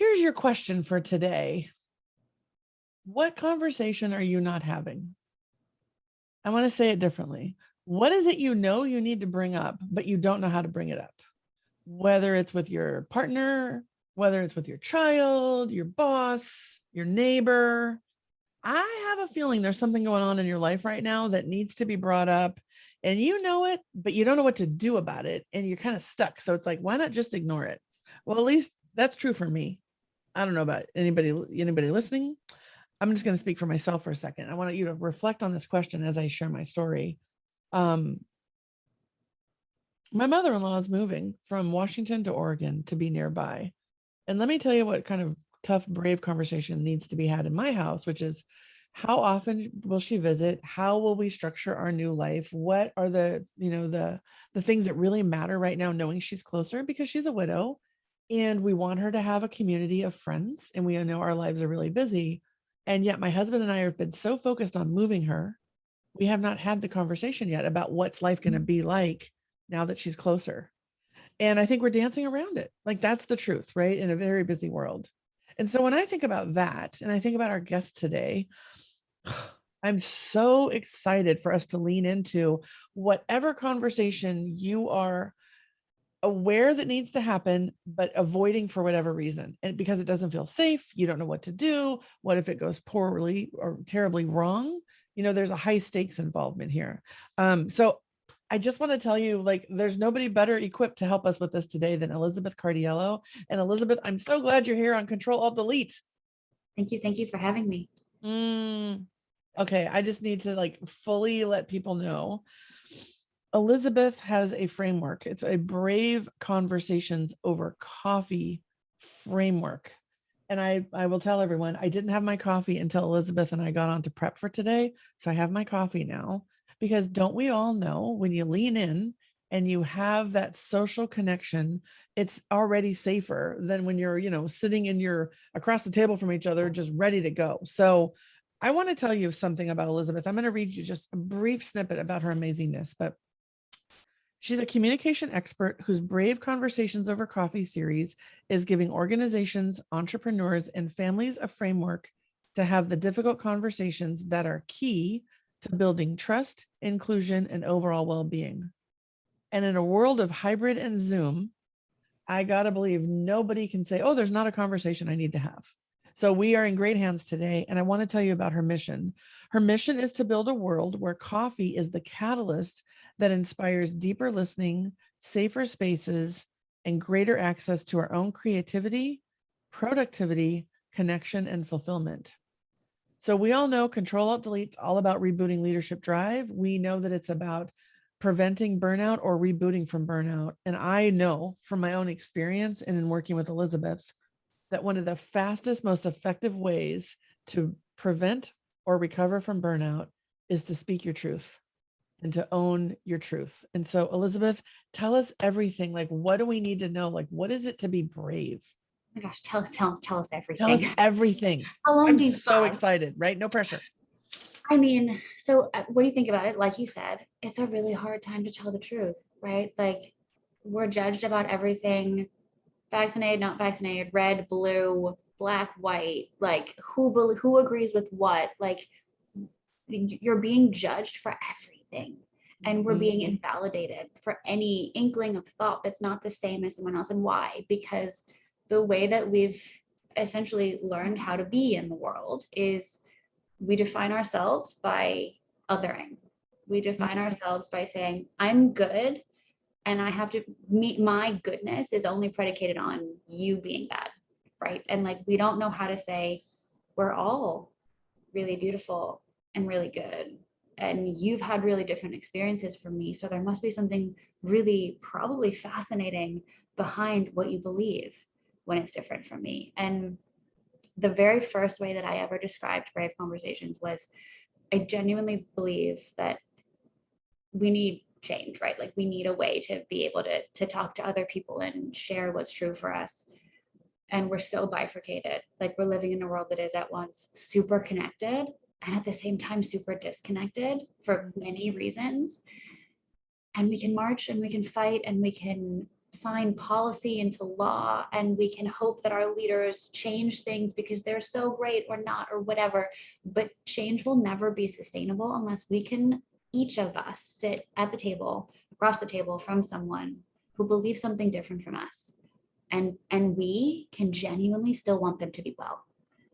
Here's your question for today. What conversation are you not having? I want to say it differently. What is it you know you need to bring up, but you don't know how to bring it up? Whether it's with your partner, whether it's with your child, your boss, your neighbor. I have a feeling there's something going on in your life right now that needs to be brought up, and you know it, but you don't know what to do about it, and you're kind of stuck. So it's like, why not just ignore it? Well, at least that's true for me. I don't know about anybody listening. I'm just going to speak for myself for a second. I want you to reflect on this question as I share my story. My mother-in-law is moving from Washington to Oregon to be nearby. And let me tell you what kind of tough, brave conversation needs to be had in my house, which is, how often will she visit? How will we structure our new life? What are the things that really matter right now, knowing she's closer because she's a widow and we want her to have a community of friends, and we know our lives are really busy. And yet my husband and I have been so focused on moving her, we have not had the conversation yet about what's life going to be like now that she's closer. And I think we're dancing around it. Like, that's the truth, right? In a very busy world. And so when I think about that, and I think about our guest today, I'm so excited for us to lean into whatever conversation you are aware that needs to happen, but avoiding for whatever reason. And because it doesn't feel safe, you don't know what to do. What if it goes poorly or terribly wrong? There's a high stakes involvement here. So I just want to tell you, like, there's nobody better equipped to help us with this today than Elisabeth Cardiello. And Elisabeth, I'm so glad you're here on Ctrl+Alt+Delete. Thank you. Thank you for having me. Okay, I just need to like fully let people know. Elisabeth has a framework. It's a Brave Conversations Over Coffee framework. And I will tell everyone, I didn't have my coffee until Elisabeth and I got on to prep for today. So I have my coffee now, because don't we all know when you lean in and you have that social connection, it's already safer than when you're, sitting in across the table from each other, just ready to go. So I want to tell you something about Elisabeth. I'm going to read you just a brief snippet about her amazingness, but she's a communication expert whose Brave Conversations Over Coffee series is giving organizations, entrepreneurs, and families a framework to have the difficult conversations that are key to building trust, inclusion, and overall well-being. And in a world of hybrid and Zoom, I got to believe nobody can say, oh, there's not a conversation I need to have. So we are in great hands today. And I want to tell you about her mission. Her mission is to build a world where coffee is the catalyst that inspires deeper listening, safer spaces, and greater access to our own creativity, productivity, connection, and fulfillment. So we all know Ctrl+Alt+Delete's all about rebooting leadership drive. We know that it's about preventing burnout or rebooting from burnout. And I know from my own experience and in working with Elisabeth that one of the fastest, most effective ways to prevent or recover from burnout is to speak your truth and to own your truth. And so, Elisabeth, tell us everything. Like, what do we need to know? Like, what is it to be brave? Oh my gosh, tell us everything. Tell us everything. How long I'm do you so have? excited, right? No pressure. I mean, so what do you think about it? Like you said, it's a really hard time to tell the truth, right? Like, we're judged about everything: vaccinated, not vaccinated, red, blue, black, white. Like, who agrees with what? Like, you're being judged for everything. And we're being invalidated for any inkling of thought that's not the same as someone else. And why? Because the way that we've essentially learned how to be in the world is we define ourselves by othering. We define ourselves by saying, I'm good, and I have to meet, my goodness is only predicated on you being bad, right? And like, we don't know how to say, we're all really beautiful and really good, and you've had really different experiences from me, so there must be something really probably fascinating behind what you believe when it's different from me. And the very first way that I ever described Brave Conversations was, I genuinely believe that we need change, right? Like, we need a way to be able to talk to other people and share what's true for us. And we're so bifurcated. Like, we're living in a world that is at once super connected and at the same time super disconnected for many reasons. And we can march and we can fight and we can sign policy into law and we can hope that our leaders change things because they're so great or not or whatever. But change will never be sustainable unless we can, each of us, sit at the table, across the table from someone who believes something different from us. And we can genuinely still want them to be well,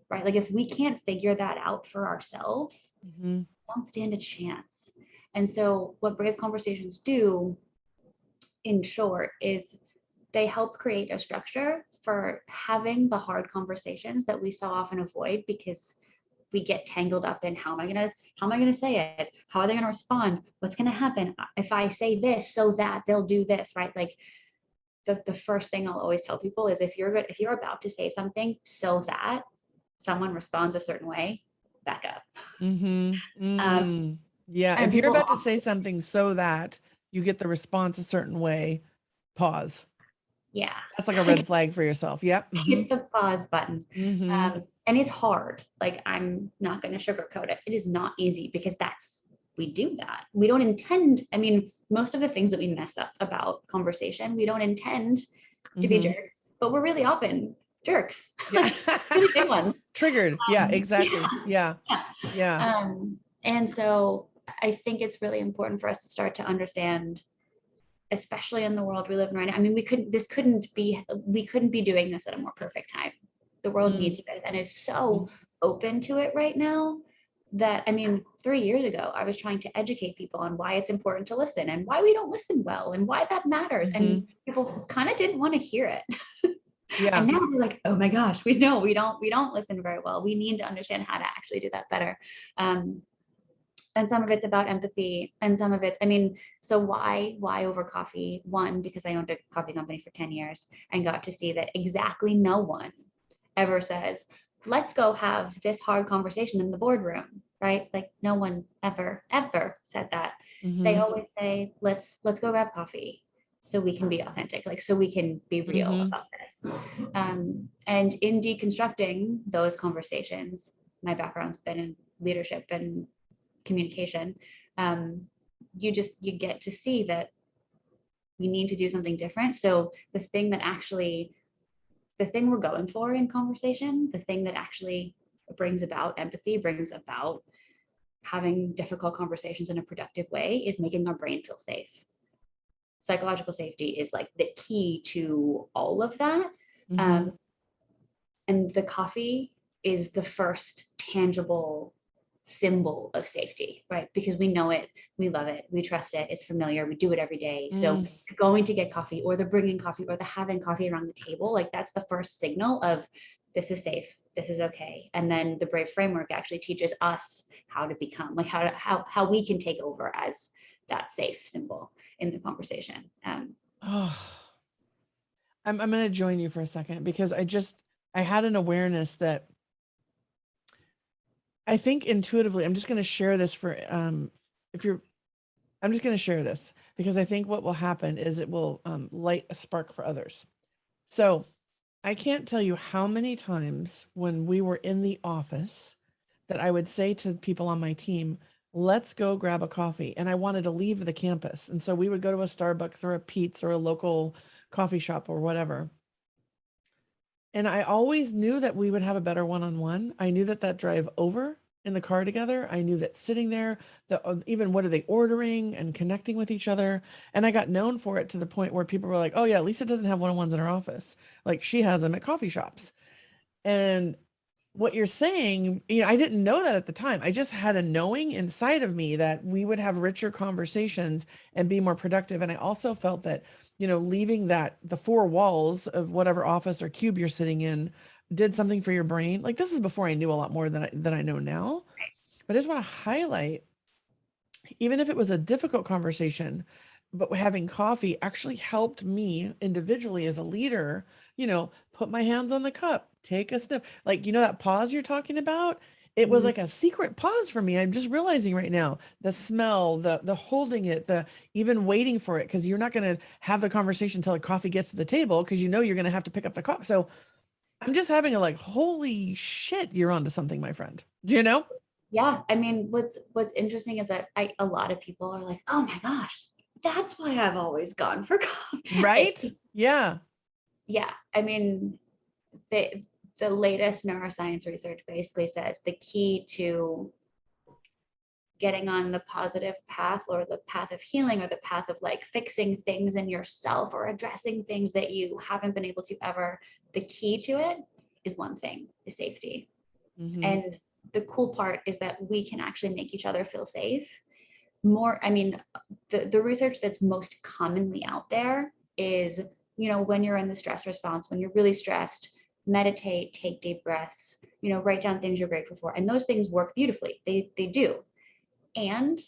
right? Like if we can't figure that out for ourselves, Mm-hmm. don't stand a chance. And so what Brave Conversations do, in short, is they help create a structure for having the hard conversations that we so often avoid because we get tangled up in how am I gonna say it? How are they gonna respond? What's gonna happen if I say this so that they'll do this, right? Like the first thing I'll always tell people is if you're about to say something so that someone responds a certain way, back up. Mm-hmm. Yeah. And If you're people about to say something so that you get the response a certain way, pause. yeah. That's like a red flag for yourself. Yep. Mm-hmm. Hit the pause button. Mm-hmm. And it's hard. Like I'm not going to sugarcoat it. It is not easy because we do that. We don't intend. I mean, most of the things that we mess up about conversation, we don't intend to be Mm-hmm. jerks, but we're really often jerks. Yeah. Like really big ones. Triggered. Yeah, exactly. Yeah. Yeah. Yeah. And so I think it's really important for us to start to understand, especially in the world we live in right now. I mean, we couldn't be doing this at a more perfect time. The world Mm. needs it and is so open to it right now that, I mean, 3 years ago, I was trying to educate people on why it's important to listen and why we don't listen well and why that matters. Mm-hmm. And people kind of didn't want to hear it. Yeah. And now we're like, oh my gosh, we don't listen very well. We need to understand how to actually do that better. And some of it's about empathy and some of it's, I mean, so why over coffee? One, because I owned a coffee company for 10 years and got to see that exactly no one ever says, let's go have this hard conversation in the boardroom, right? Like no one ever said that. Mm-hmm. They always say, let's go grab coffee so we can be authentic, like so we can be real Mm-hmm. about this. And in deconstructing those conversations, my background's been in leadership and communication, you get to see that we need to do something different. So the thing we're going for in conversation, the thing that actually brings about empathy, brings about having difficult conversations in a productive way, is making our brain feel safe. Psychological safety is like the key to all of that. Mm-hmm. And the coffee is the first tangible symbol of safety, right? Because we know it, we love it, we trust it, it's familiar, we do it every day. So going to get coffee or the bringing coffee or the having coffee around the table, like that's the first signal of this is safe, this is okay. And then the Brave framework actually teaches us how to become, like how we can take over as that safe symbol in the conversation. Oh, I'm going to join you for a second because I had an awareness that I think intuitively, I'm just going to share this I'm just going to share this because I think what will happen is it will light a spark for others. So I can't tell you how many times when we were in the office that I would say to people on my team, let's go grab a coffee. And I wanted to leave the campus. And so we would go to a Starbucks or a Pete's or a local coffee shop or whatever. And I always knew that we would have a better one-on-one. I knew that drive over in the car together, I knew that sitting there, even what are they ordering and connecting with each other. And I got known for it to the point where people were like, oh yeah, Lisa doesn't have one-on-ones in her office. Like she has them at coffee shops. And what you're saying, I didn't know that at the time. I just had a knowing inside of me that we would have richer conversations and be more productive. And I also felt that, leaving the four walls of whatever office or cube you're sitting in did something for your brain. Like this is before I knew a lot more than I know now. But I just want to highlight, even if it was a difficult conversation, but having coffee actually helped me individually as a leader, put my hands on the cup, take a sip, like, that pause you're talking about. It was like a secret pause for me. I'm just realizing right now, the smell, the holding it, the even waiting for it, because you're not going to have the conversation until the coffee gets to the table, because you're going to have to pick up the cup. So I'm just having a holy shit, you're onto something, my friend. Do you know? Yeah. I mean, what's interesting is that a lot of people are like, oh my gosh, that's why I've always gone for coffee. Right? Yeah. Yeah. I mean, the latest neuroscience research basically says the key to getting on the positive path or the path of healing or the path of like fixing things in yourself or addressing things that you haven't been able to ever, the key to it is one thing, is safety. Mm-hmm. And the cool part is that we can actually make each other feel safe more. I mean, the research that's most commonly out there is, you know, when you're in the stress response, when you're really stressed, meditate, take deep breaths, you know, write down things you're grateful for. And those things work beautifully. They do. And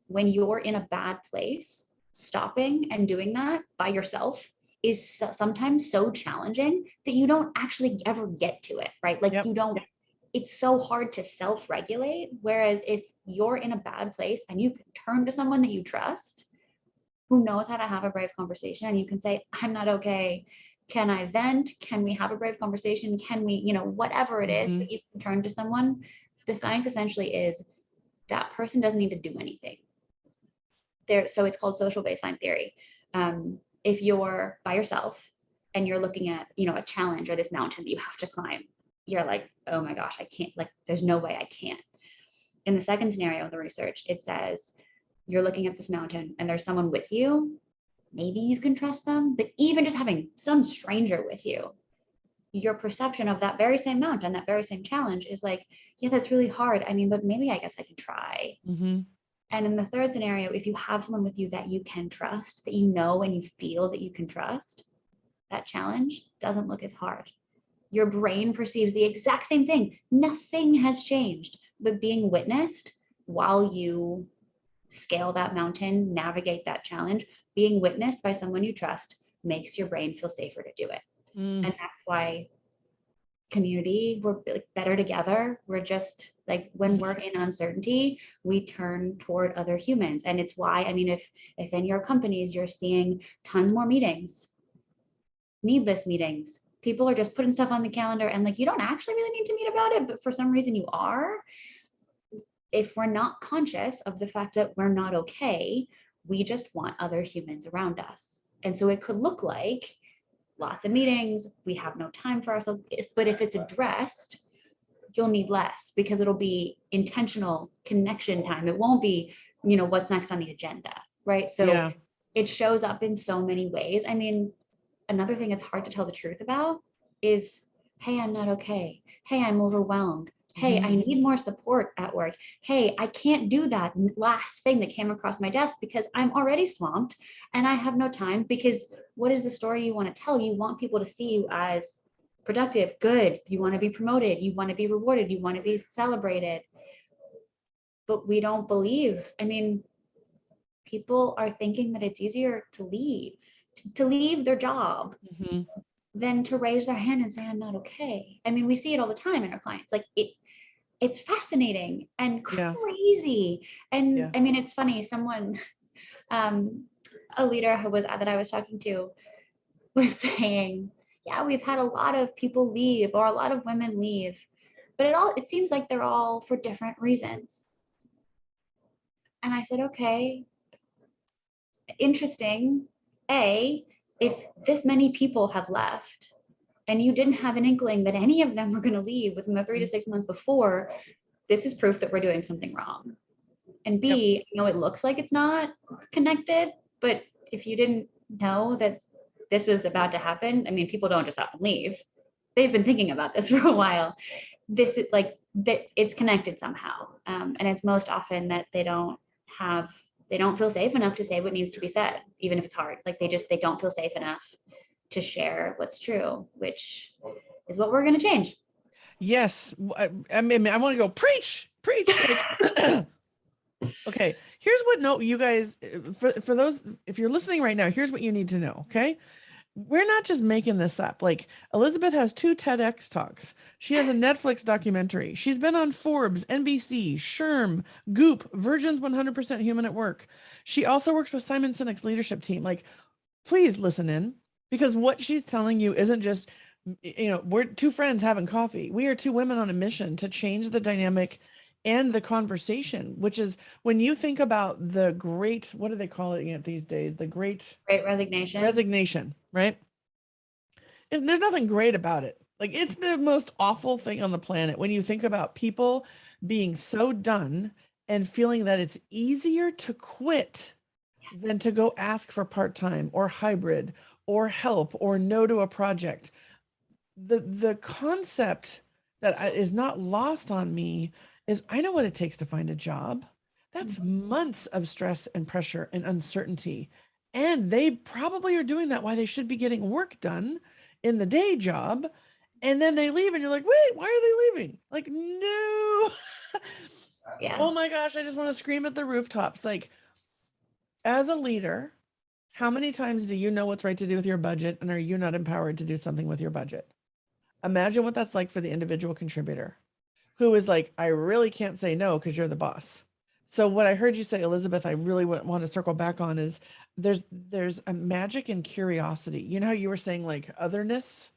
when you're in a bad place, stopping and doing that by yourself is sometimes so challenging that you don't actually ever get to it, right? Like Yep. you don't, it's so hard to self-regulate. Whereas if you're in a bad place and you can turn to someone that you trust, who knows how to have a brave conversation, and you can say, I'm not okay. Can I vent? Can we have a brave conversation? Can we, you know, whatever it is that you can turn to someone. The science essentially is that person doesn't need to do anything. So it's called social baseline theory. If you're by yourself and you're looking at, you know, a challenge or this mountain that you have to climb, you're like, oh my gosh, I can't, like, there's no way I can't. In the second scenario of the research, it says you're looking at this mountain and there's someone with you, maybe you can trust them, but even just having some stranger with you, your perception of that very same mountain, that very same challenge is like, yeah, that's really hard. I mean, but maybe I guess I can try. Mm-hmm. And in the third scenario, if you have someone with you that you can trust, that you know and you feel that you can trust, that challenge doesn't look as hard. Your brain perceives the exact same thing. Nothing has changed, but being witnessed while you scale that mountain, navigate that challenge, being witnessed by someone you trust makes your brain feel safer to do it. Mm. And that's why community, we're like better together. We're just like, when we're in uncertainty, we turn toward other humans. And it's why, I mean, if in your companies you're seeing tons more meetings, needless meetings, people are just putting stuff on the calendar and like, you don't actually really need to meet about it, but for some reason you are. If we're not conscious of the fact that we're not okay, we just want other humans around us. And so it could look like lots of meetings, we have no time for ourselves, but if it's addressed, you'll need less because it'll be intentional connection time. It won't be, you know, what's next on the agenda, right? So Yeah. it shows up in so many ways. I mean, another thing it's hard to tell the truth about is, hey, I'm not okay. Hey, I'm overwhelmed. Hey, I need more support at work. Hey, I can't do that last thing that came across my desk because I'm already swamped and I have no time. Because what is the story you want to tell? You want people to see you as productive, good. You want to be promoted. You want to be rewarded. You want to be celebrated. But we don't believe. I mean, people are thinking that it's easier to leave their job Mm-hmm. than to raise their hand and say, I'm not okay. I mean, we see it all the time in our clients. Like it's fascinating and Yeah. crazy. And Yeah. I mean, it's funny, someone, a leader that I was talking to was saying, yeah, we've had a lot of people leave or a lot of women leave, but it seems like they're all for different reasons. And I said, okay, interesting. If this many people have left and you didn't have an inkling that any of them were going to leave within the 3 to 6 months before, this is proof that we're doing something wrong. And B, you know, it looks like it's not connected, but if you didn't know that this was about to happen, I mean, people don't just up and leave. They've been thinking about this for a while. This is like that it's connected somehow. And it's most often that they don't feel safe enough to say what needs to be said, even if it's hard. Like they don't feel safe enough to share what's true, which is what we're going to change. Yes. I mean, I want to go preach. Like, okay. Here's what note you guys, for those, if you're listening right now, here's what you need to know. Okay. We're not just making this up. Like, Elisabeth has 2 TEDx talks. She has a Netflix documentary. She's been on Forbes, NBC, SHRM, Goop, Virgin's 100% Human at Work. She also works with Simon Sinek's leadership team. Like, please listen in, because what she's telling you isn't just, you know, we're 2 friends having coffee. We are 2 women on a mission to change the dynamic and the conversation, which is when you think about the great, what are they calling it these days? The Great Resignation. Resignation, right? There's nothing great about it. Like, it's the most awful thing on the planet when you think about people being so done and feeling that it's easier to quit than to go ask for part-time or hybrid or help or no to a project. The concept that is not lost on me is I know what it takes to find a job. That's months of stress and pressure and uncertainty. And they probably are doing that while they should be getting work done in the day job. And then they leave and you're like, wait, why are they leaving? Like, no. Yeah. Oh my gosh, I just want to scream at the rooftops. Like, as a leader, how many times do you know what's right to do with your budget, and are you not empowered to do something with your budget? Imagine what that's like for the individual contributor who is like, I really can't say no because you're the boss. So what I heard you say, Elizabeth, I really want to circle back on is there's a magic in curiosity. You know how you were saying like otherness,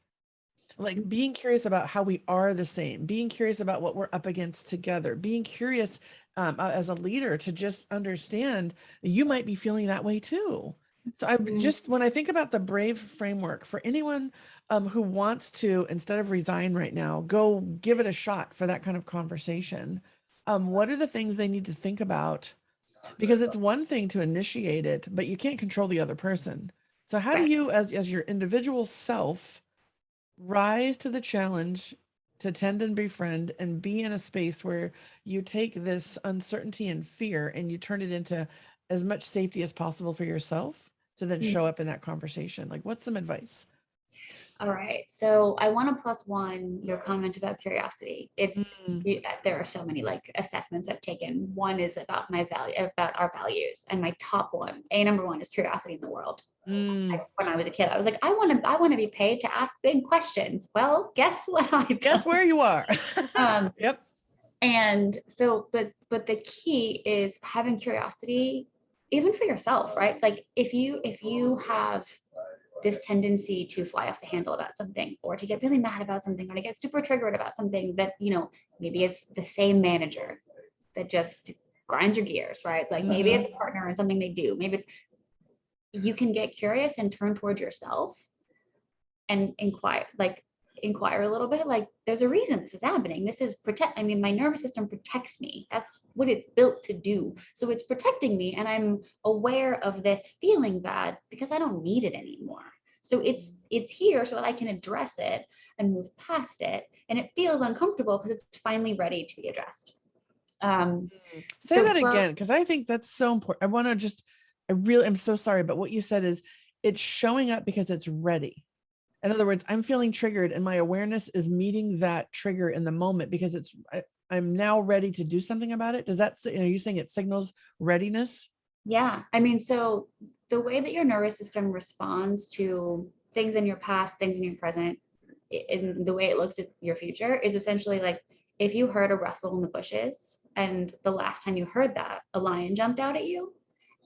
like being curious about how we are the same, being curious about what we're up against together, being curious as a leader to just understand you might be feeling that way too. So I just, when I think about the BRAVE framework for anyone who wants to, instead of resign right now, go give it a shot for that kind of conversation, what are the things they need to think about? Because it's one thing to initiate it, but you can't control the other person. So how do Right. you, as your individual self, rise to the challenge to tend and befriend and be in a space where you take this uncertainty and fear and you turn it into as much safety as possible for yourself to then show up in that conversation? Like, what's some advice? All right. So I want to plus one your comment about curiosity. There are so many like assessments I've taken. One is about my value, about our values, and my top one, number one, is curiosity in the world. When I was a kid, I was like, I want to be paid to ask big questions. Well, guess what I've Guess done? where you are. Yep. And so, but the key is having curiosity, even for yourself, right? Like if you have this tendency to fly off the handle about something, or to get really mad about something, or to get super triggered about something that, maybe it's the same manager that just grinds your gears, right? Like maybe it's a partner and something they do. Maybe it's, you can get curious and turn towards yourself and inquire a little bit, like there's a reason this is happening. This is my nervous system protects me. That's what it's built to do. So it's protecting me, and I'm aware of this feeling bad because I don't need it anymore. So it's here so that I can address it and move past it, and it feels uncomfortable because it's finally ready to be addressed. Say So that again, because I think that's so important. I'm so sorry, but what you said is it's showing up because it's ready. In other words, I'm feeling triggered and my awareness is meeting that trigger in the moment because I'm now ready to do something about it. Are you saying it signals readiness? yeah, so the way that your nervous system responds to things in your past, things in your present, in the way it looks at your future is essentially like if you heard a rustle in the bushes and the last time you heard that, a lion jumped out at you,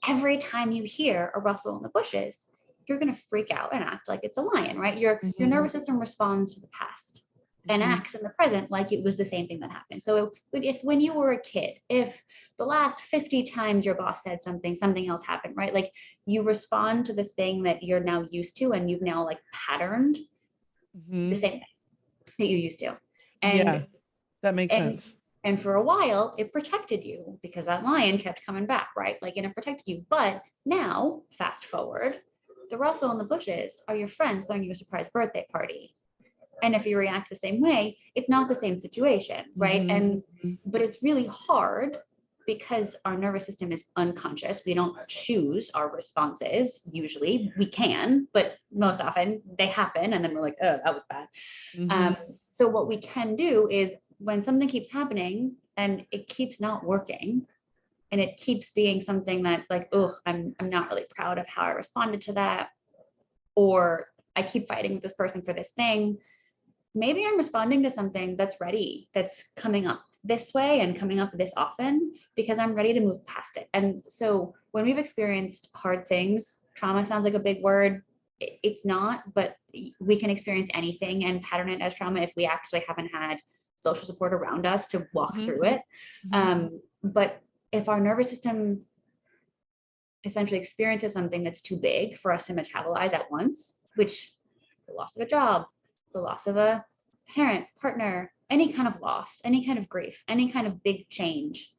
every time you hear a rustle in the bushes, you're going to freak out and act like it's a lion, right? Your nervous system responds to the past and acts in the present like it was the same thing that happened. So if when you were a kid, if the last 50 times your boss said something else happened, right? Like you respond to the thing that you're now used to, and you've now like patterned the same thing that you used to. And yeah, that makes sense. And for a while, it protected you because that lion kept coming back, right? Like, and it protected you. But now, fast forward, the rustle in the bushes are your friends throwing you a surprise birthday party. And if you react the same way, it's not the same situation, right? But it's really hard because our nervous system is unconscious. We don't choose our responses. Usually we can, but most often they happen. And then we're like, oh, that was bad. So what we can do is when something keeps happening and it keeps not working, and it keeps being something that like, oh, I'm not really proud of how I responded to that, or I keep fighting with this person for this thing. Maybe I'm responding to something that's ready, that's coming up this way and coming up this often because I'm ready to move past it. And so when we've experienced hard things, trauma sounds like a big word. It's not, but we can experience anything and pattern it as trauma if we actually haven't had social support around us to walk Mhm. through it. But if our nervous system essentially experiences something that's too big for us to metabolize at once, which the loss of a job, the loss of a parent, partner, any kind of loss, any kind of grief, any kind of big change,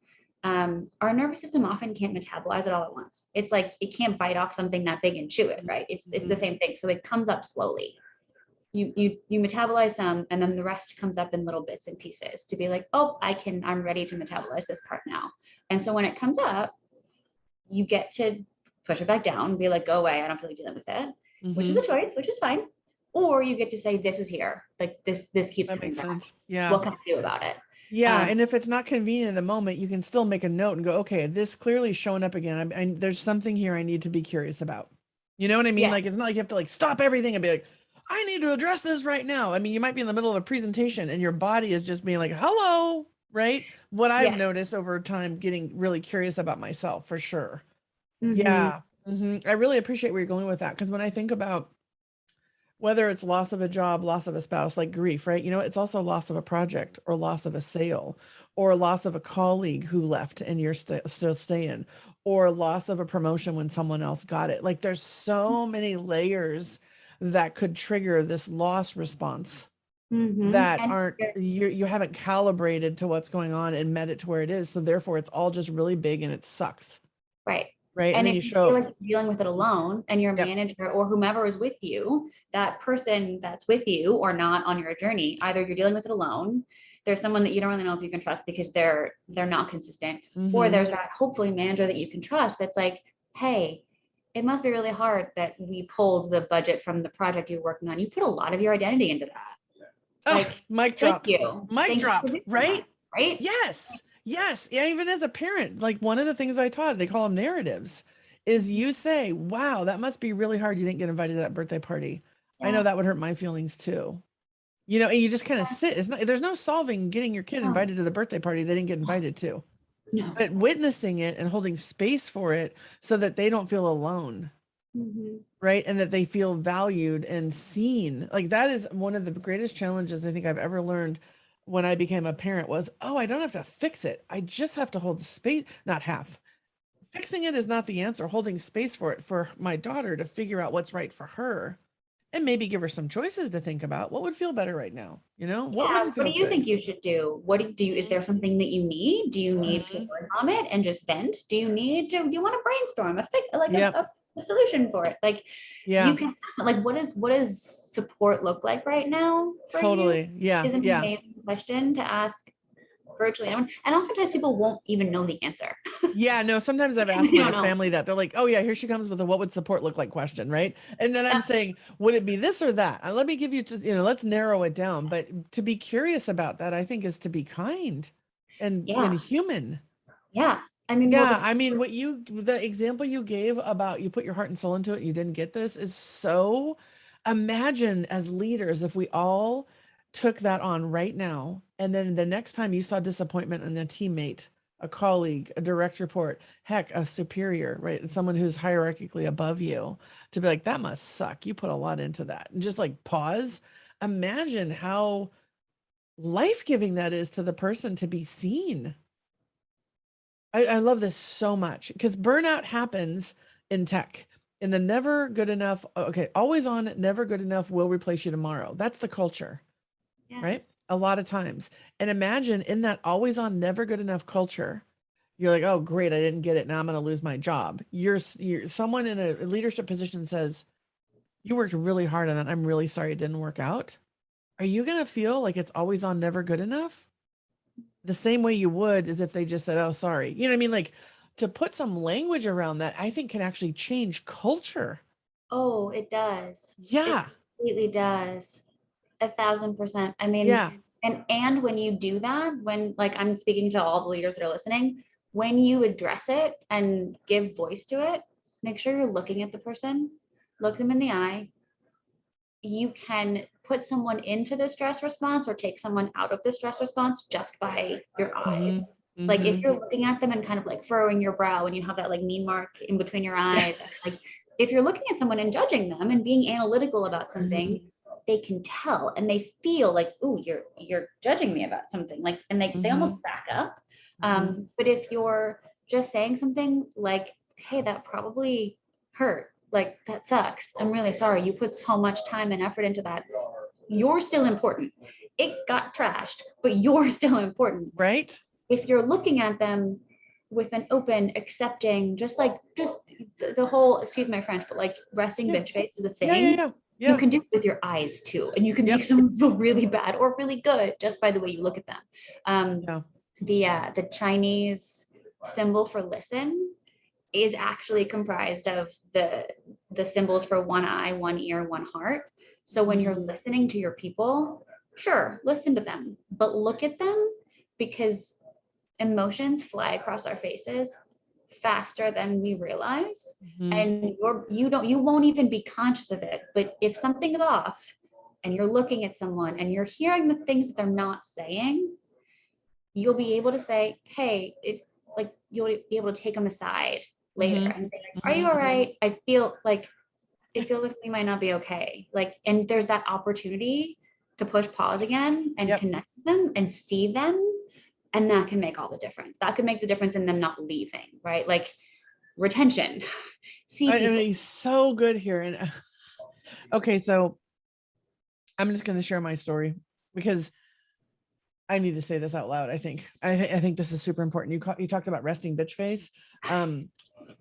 our nervous system often can't metabolize it all at once. It's like it can't bite off something that big and chew it, right? It's the same thing. So it comes up slowly. You metabolize some, and then the rest comes up in little bits and pieces to be like, oh, I'm ready to metabolize this part now. And so when it comes up, you get to push it back down and be like, go away, I don't feel like dealing with it, which is a choice, which is fine. Or you get to say, this is here, like this keeps That coming makes back. sense. Yeah. What can I do about it? Yeah. And if it's not convenient in the moment, you can still make a note and go, okay, this clearly is showing up again. There's something here I need to be curious about. You know what I mean? Yeah. Like, it's not like you have to like stop everything and be like, I need to address this right now. I mean, you might be in the middle of a presentation and your body is just being like, hello, right? What I've noticed over time, getting really curious about myself for sure. Yeah. I really appreciate where you're going with that. Because when I think about whether it's loss of a job, loss of a spouse, like grief, right? You know, it's also loss of a project or loss of a sale or loss of a colleague who left and you're still staying, or loss of a promotion when someone else got it. Like there's so many layers that could trigger this loss response that And aren't, you haven't calibrated to what's going on and met it to where it is. So therefore it's all just really big and it sucks. right. Right. And And then if you you show feel up. like you're dealing with it alone and your Yep. manager or whomever is with you, that person that's with you or not on your journey, either you're dealing with it alone, there's someone that you don't really know if you can trust because they're not consistent, or there's that hopefully manager that you can trust that's like, hey, it must be really hard that we pulled the budget from the project you're working on. You put a lot of your identity into that. Oh, Like, mic thank drop. you. Mic Thank you drop, for doing right? that, right? Yes. Yes. Yeah, even as a parent, like one of the things I taught, they call them narratives, is you say, wow, that must be really hard. You didn't get invited to that birthday party. I know Yeah. that would hurt my feelings too. You know, and you just kind of sit. It's not, there's no solving getting your kid No, invited to the birthday party they didn't get invited to, no. but witnessing it and holding space for it so that they don't feel alone. Right. And that they feel valued and seen. Like that is one of the greatest challenges I think I've ever learned when I became a parent was, oh, I don't have to fix it. I just have to hold space, not half. Fixing it is not the answer. Holding space for it for my daughter to figure out what's right for her and maybe give her some choices to think about what would feel better right now. You know, what Yeah, wouldn't what feel do you good? think you should do? What do you, is there something that you need? Do you need to Mhm. work on it and just vent? Do you want to brainstorm a fix, like Yep. a solution for it? Like you Yeah. can, like, what does support look like right now for you? Totally. Yeah. Is an Yeah. amazing question to ask virtually anyone. And oftentimes people won't even know the answer. Yeah, no, sometimes I've asked You my don't know. family that. They're like, oh, yeah, here she comes with a what would support look like question, right? And then I'm Yeah. saying, would it be this or that? Let me give you just, let's narrow it down. But to be curious about that, I think is to be kind and Yeah. human. Yeah. I mean, well, Yeah, I mean, the example you gave about you put your heart and soul into it, you didn't get this is so, imagine as leaders, if we all took that on right now, and then the next time you saw disappointment in a teammate, a colleague, a direct report, heck, a superior, right? Someone who's hierarchically above you, to be like, that must suck. You put a lot into that. And just like pause. Imagine how life-giving that is to the person to be seen. I love this so much because burnout happens in tech. In the never good enough, okay, always on, never good enough will replace you tomorrow. That's the culture, yeah. right? A lot of times. And imagine in that always on, never good enough culture, you're like, oh, great, I didn't get it. Now I'm going to lose my job. You're someone in a leadership position says, you worked really hard on that. I'm really sorry it didn't work out. Are you going to feel like it's always on, never good enough? The same way you would as if they just said, oh, sorry. You know what I mean? Like to put some language around that, I think can actually change culture. Oh, it does. It Yeah. completely does. 1,000%. I mean, Yeah. and when you do that, when, like, I'm speaking to all the leaders that are listening, when you address it and give voice to it, make sure you're looking at the person, look them in the eye. You can put someone into the stress response or take someone out of the stress response just by your eyes. Like if you're looking at them and kind of like furrowing your brow and you have that like mean mark in between your eyes, like if you're looking at someone and judging them and being analytical about something, they can tell and they feel like, ooh, you're judging me about something, like, and they almost back up. But if you're just saying something like, hey, that probably hurt, like, that sucks, I'm really sorry, you put so much time and effort into that, you're still important. It got trashed, but you're still important. Right. If you're looking at them with an open, accepting, just the whole, excuse my French, but like resting bitch face is a thing. Yeah. You can do it with your eyes too. And you can make someone feel really bad or really good just by the way you look at them. The Chinese symbol for listen is actually comprised of the symbols for one eye, one ear, one heart. So when you're listening to your people, sure, listen to them, but look at them, because emotions fly across our faces faster than we realize. And you won't even be conscious of it. But if something is off and you're looking at someone and you're hearing the things that they're not saying, you'll be able to say, hey, you'll be able to take them aside later and say, like, are you all right? I feel like it feels like we might not be okay. Like, and there's that opportunity to push pause again and connect with them and see them. And that can make all the difference. That could make the difference in them not leaving, right? Like retention. I mean, so good here. And okay, so I'm just going to share my story because I need to say this out loud. I think this is super important. You talked about resting bitch face.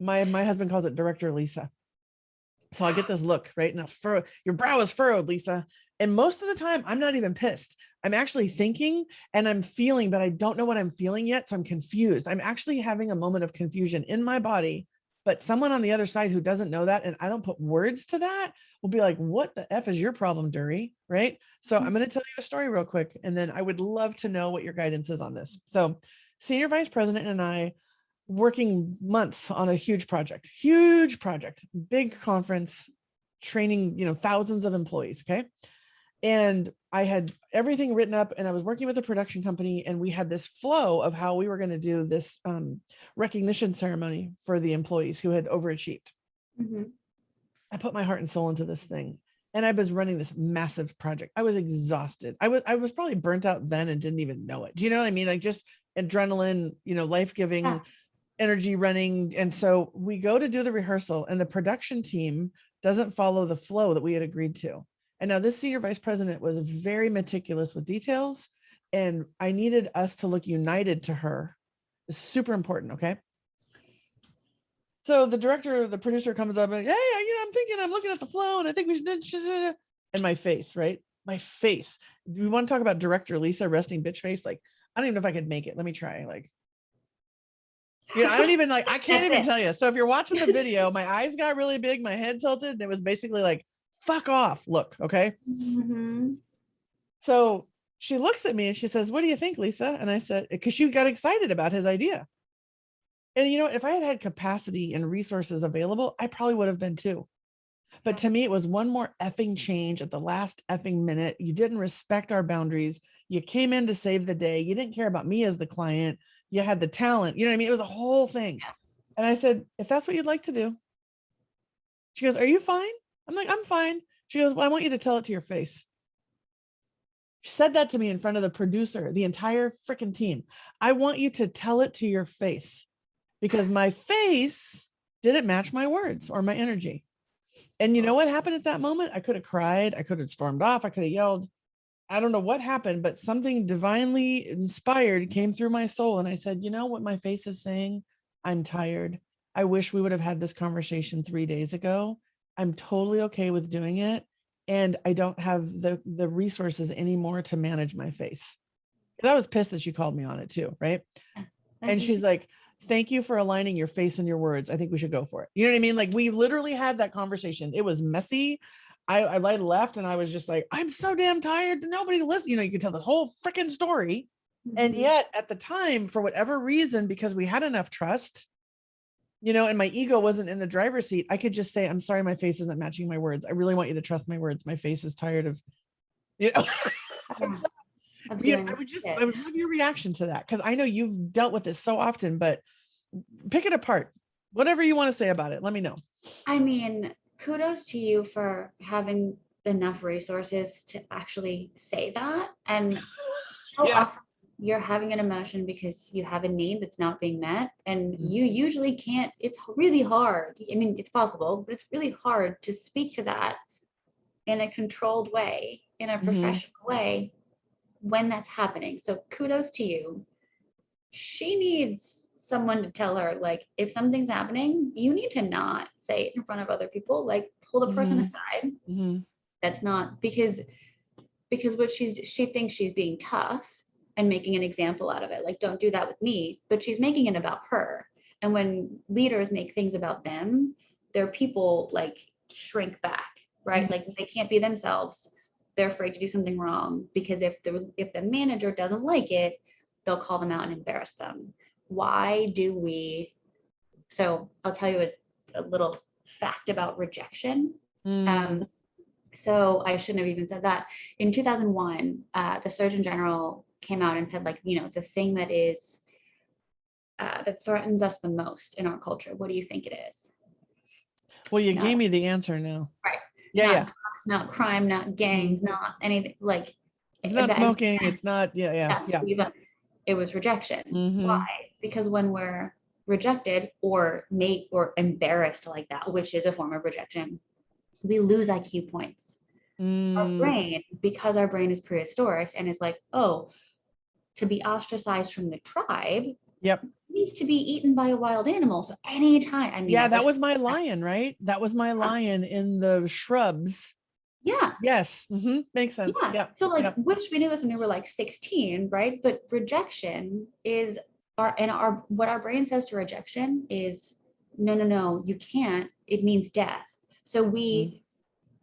My husband calls it Director Lisa. So I get this look, right? Now, your brow is furrowed, Lisa. And most of the time, I'm not even pissed. I'm actually thinking and I'm feeling, but I don't know what I'm feeling yet. So I'm confused. I'm actually having a moment of confusion in my body. But someone on the other side who doesn't know that, and I don't put words to that, will be like, what the F is your problem, Duerre? Right? So I'm going to tell you a story real quick. And then I would love to know what your guidance is on this. So Senior Vice President and I, working months on a huge project, big conference, training, thousands of employees. Okay. And I had everything written up and I was working with a production company and we had this flow of how we were going to do this recognition ceremony for the employees who had overachieved. I put my heart and soul into this thing. And I was running this massive project. I was exhausted. I was probably burnt out then and didn't even know it. Do you know what I mean? Like just adrenaline, life-giving energy running. And so we go to do the rehearsal and the production team doesn't follow the flow that we had agreed to. And now this senior vice president was very meticulous with details and I needed us to look united to her. It's super important. Okay. So the producer comes up and, hey, I'm looking at the flow and I think we should, and my face, right? My face. Do we want to talk about Director Lisa resting bitch face? Like, I don't even know if I could make it. Let me try. Like, I don't even I can't even tell you. So if you're watching the video, my eyes got really big, my head tilted, and it was basically like, fuck off. Look, okay. So she looks at me and she says, what do you think, Lisa? And I said, because she got excited about his idea. And if I had had capacity and resources available, I probably would have been too. But to me, it was one more effing change at the last effing minute. You didn't respect our boundaries. You came in to save the day. You didn't care about me as the client. You had the talent. You know what I mean? It was a whole thing. And I said, if that's what you'd like to do. She goes, are you fine? I'm like, I'm fine. She goes, well, I want you to tell it to your face. She said that to me in front of the producer, the entire freaking team. I want you to tell it to your face because my face didn't match my words or my energy. And you know what happened at that moment? I could have cried. I could have stormed off. I could have yelled. I don't know what happened, but something divinely inspired came through my soul. And I said, you know what my face is saying? I'm tired. I wish we would have had this conversation 3 days ago. I'm totally okay with doing it. And I don't have the resources anymore to manage my face. I was pissed that she called me on it too. Right. And she's like, thank you for aligning your face and your words. I think we should go for it. You know what I mean? Like we literally had that conversation. It was messy. I left and I was just like, I'm so damn tired. Nobody listens. You could tell this whole freaking story. And yet at the time, for whatever reason, because we had enough trust, and my ego wasn't in the driver's seat, I could just say, I'm sorry, my face isn't matching my words. I really want you to trust my words. My face is tired of, I would love your reaction to that. Cause I know you've dealt with this so often, but pick it apart. Whatever you want to say about it, let me know. I mean, kudos to you for having enough resources to actually say that. And so Yeah. often you're having an emotion because you have a need that's not being met, and Mhm. you usually can't. It's really hard. I mean, it's possible, but it's really hard to speak to that in a controlled way, in a professional way, when that's happening. So kudos to you. She needs someone to tell her, like, if something's happening, you need to not say it in front of other people. Like, pull the person aside. That's not because what she thinks she's being tough and making an example out of it. Like, don't do that with me, but she's making it about her. And when leaders make things about them, their people like shrink back, right? Like they can't be themselves. They're afraid to do something wrong because if the manager doesn't like it, they'll call them out and embarrass them. Why do we? So I'll tell you a little fact about rejection. So I shouldn't have even said that. In 2001, the Surgeon General came out and said, like, the thing that is that threatens us the most in our culture. What do you think it is? Well, you gave me the answer now. Right. Yeah. Not crime, not gangs, not anything like. It's not smoking. It's not. Yeah. It was rejection. Why? Because when we're rejected or made or embarrassed like that, which is a form of rejection, we lose IQ points. Our brain, because our brain is prehistoric and is like, oh, to be ostracized from the tribe, needs to be eaten by a wild animal. So anytime, I mean, that was my lion, right? That was my lion in the shrubs. Yeah. Yes. Makes sense. Yeah. So like, which we knew this when we were like 16, right? But rejection is what our brain says to rejection is, no, you can't. It means death. So we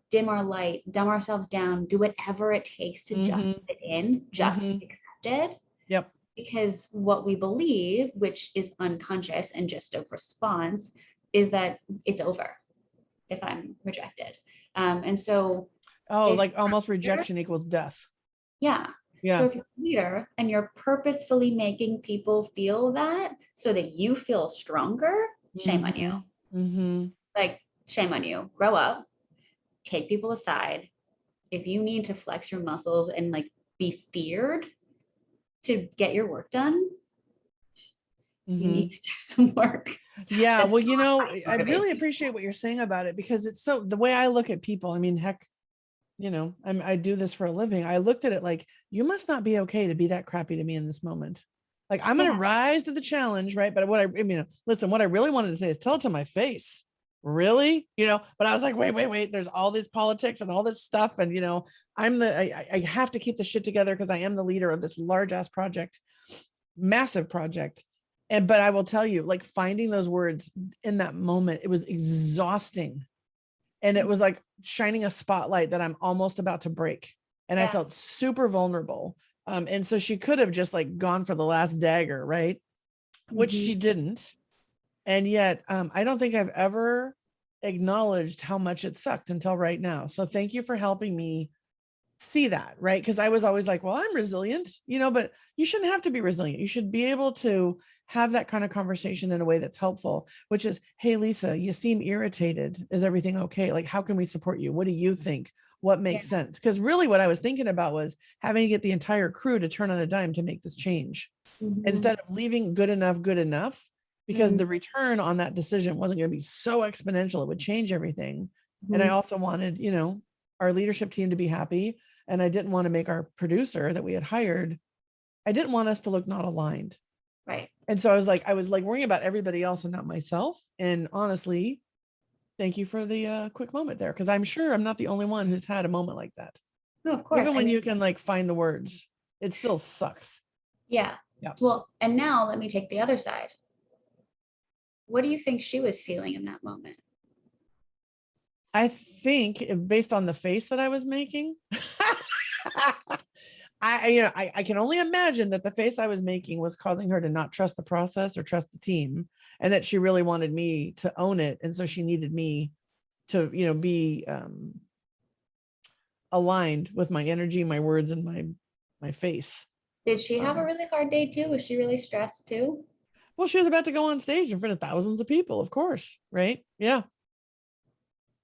dim our light, dumb ourselves down, do whatever it takes to just fit in, just be accepted. Yep. Because what we believe, which is unconscious and just a response, is that it's over if I'm rejected. And so like almost rejection equals death. Yeah. So if you're a leader and you're purposefully making people feel that so that you feel stronger, shame on you. Like, shame on you. Grow up, take people aside. If you need to flex your muscles and like be feared to get your work done, you need to do some work. Yeah. Well, I really appreciate what you're saying about it, because it's so, the way I look at people, I mean, heck, I do this for a living. I looked at it like, you must not be okay to be that crappy to me in this moment. Like, I'm going to rise to the challenge. Right. But listen, what I really wanted to say is tell it to my face. Really? But I was like, wait. There's all this politics and all this stuff. And, I have to keep the shit together because I am the leader of this large ass project, massive project. But I will tell you, like, finding those words in that moment, it was exhausting. And it was like shining a spotlight that I'm almost about to break. And I felt super vulnerable. And so she could have just like gone for the last dagger, right? Which she didn't. And yet, I don't think I've ever acknowledged how much it sucked until right now. So thank you for helping me see that, right? Because I was always like, well, I'm resilient, but you shouldn't have to be resilient. You should be able to have that kind of conversation in a way that's helpful, which is, hey, Lisa, you seem irritated. Is everything okay? Like, how can we support you? What do you think? What makes sense? Because really what I was thinking about was having to get the entire crew to turn on a dime to make this change instead of leaving good enough, because the return on that decision wasn't going to be so exponential. It would change everything. And I also wanted, our leadership team to be happy. And I didn't want to make our producer that we had hired, I didn't want us to look not aligned. Right. And so I was like worrying about everybody else and not myself. And honestly, thank you for the quick moment there. Cause I'm sure I'm not the only one who's had a moment like that. No, of course. Even when you can like find the words, it still sucks. Yeah. Well, and now let me take the other side. What do you think she was feeling in that moment? I think based on the face that I was making, I can only imagine that the face I was making was causing her to not trust the process or trust the team, and that she really wanted me to own it. And so she needed me to, be aligned with my energy, my words, and my face. Did she have a really hard day too? Was she really stressed too? Well, she was about to go on stage in front of thousands of people, of course. Right. Yeah.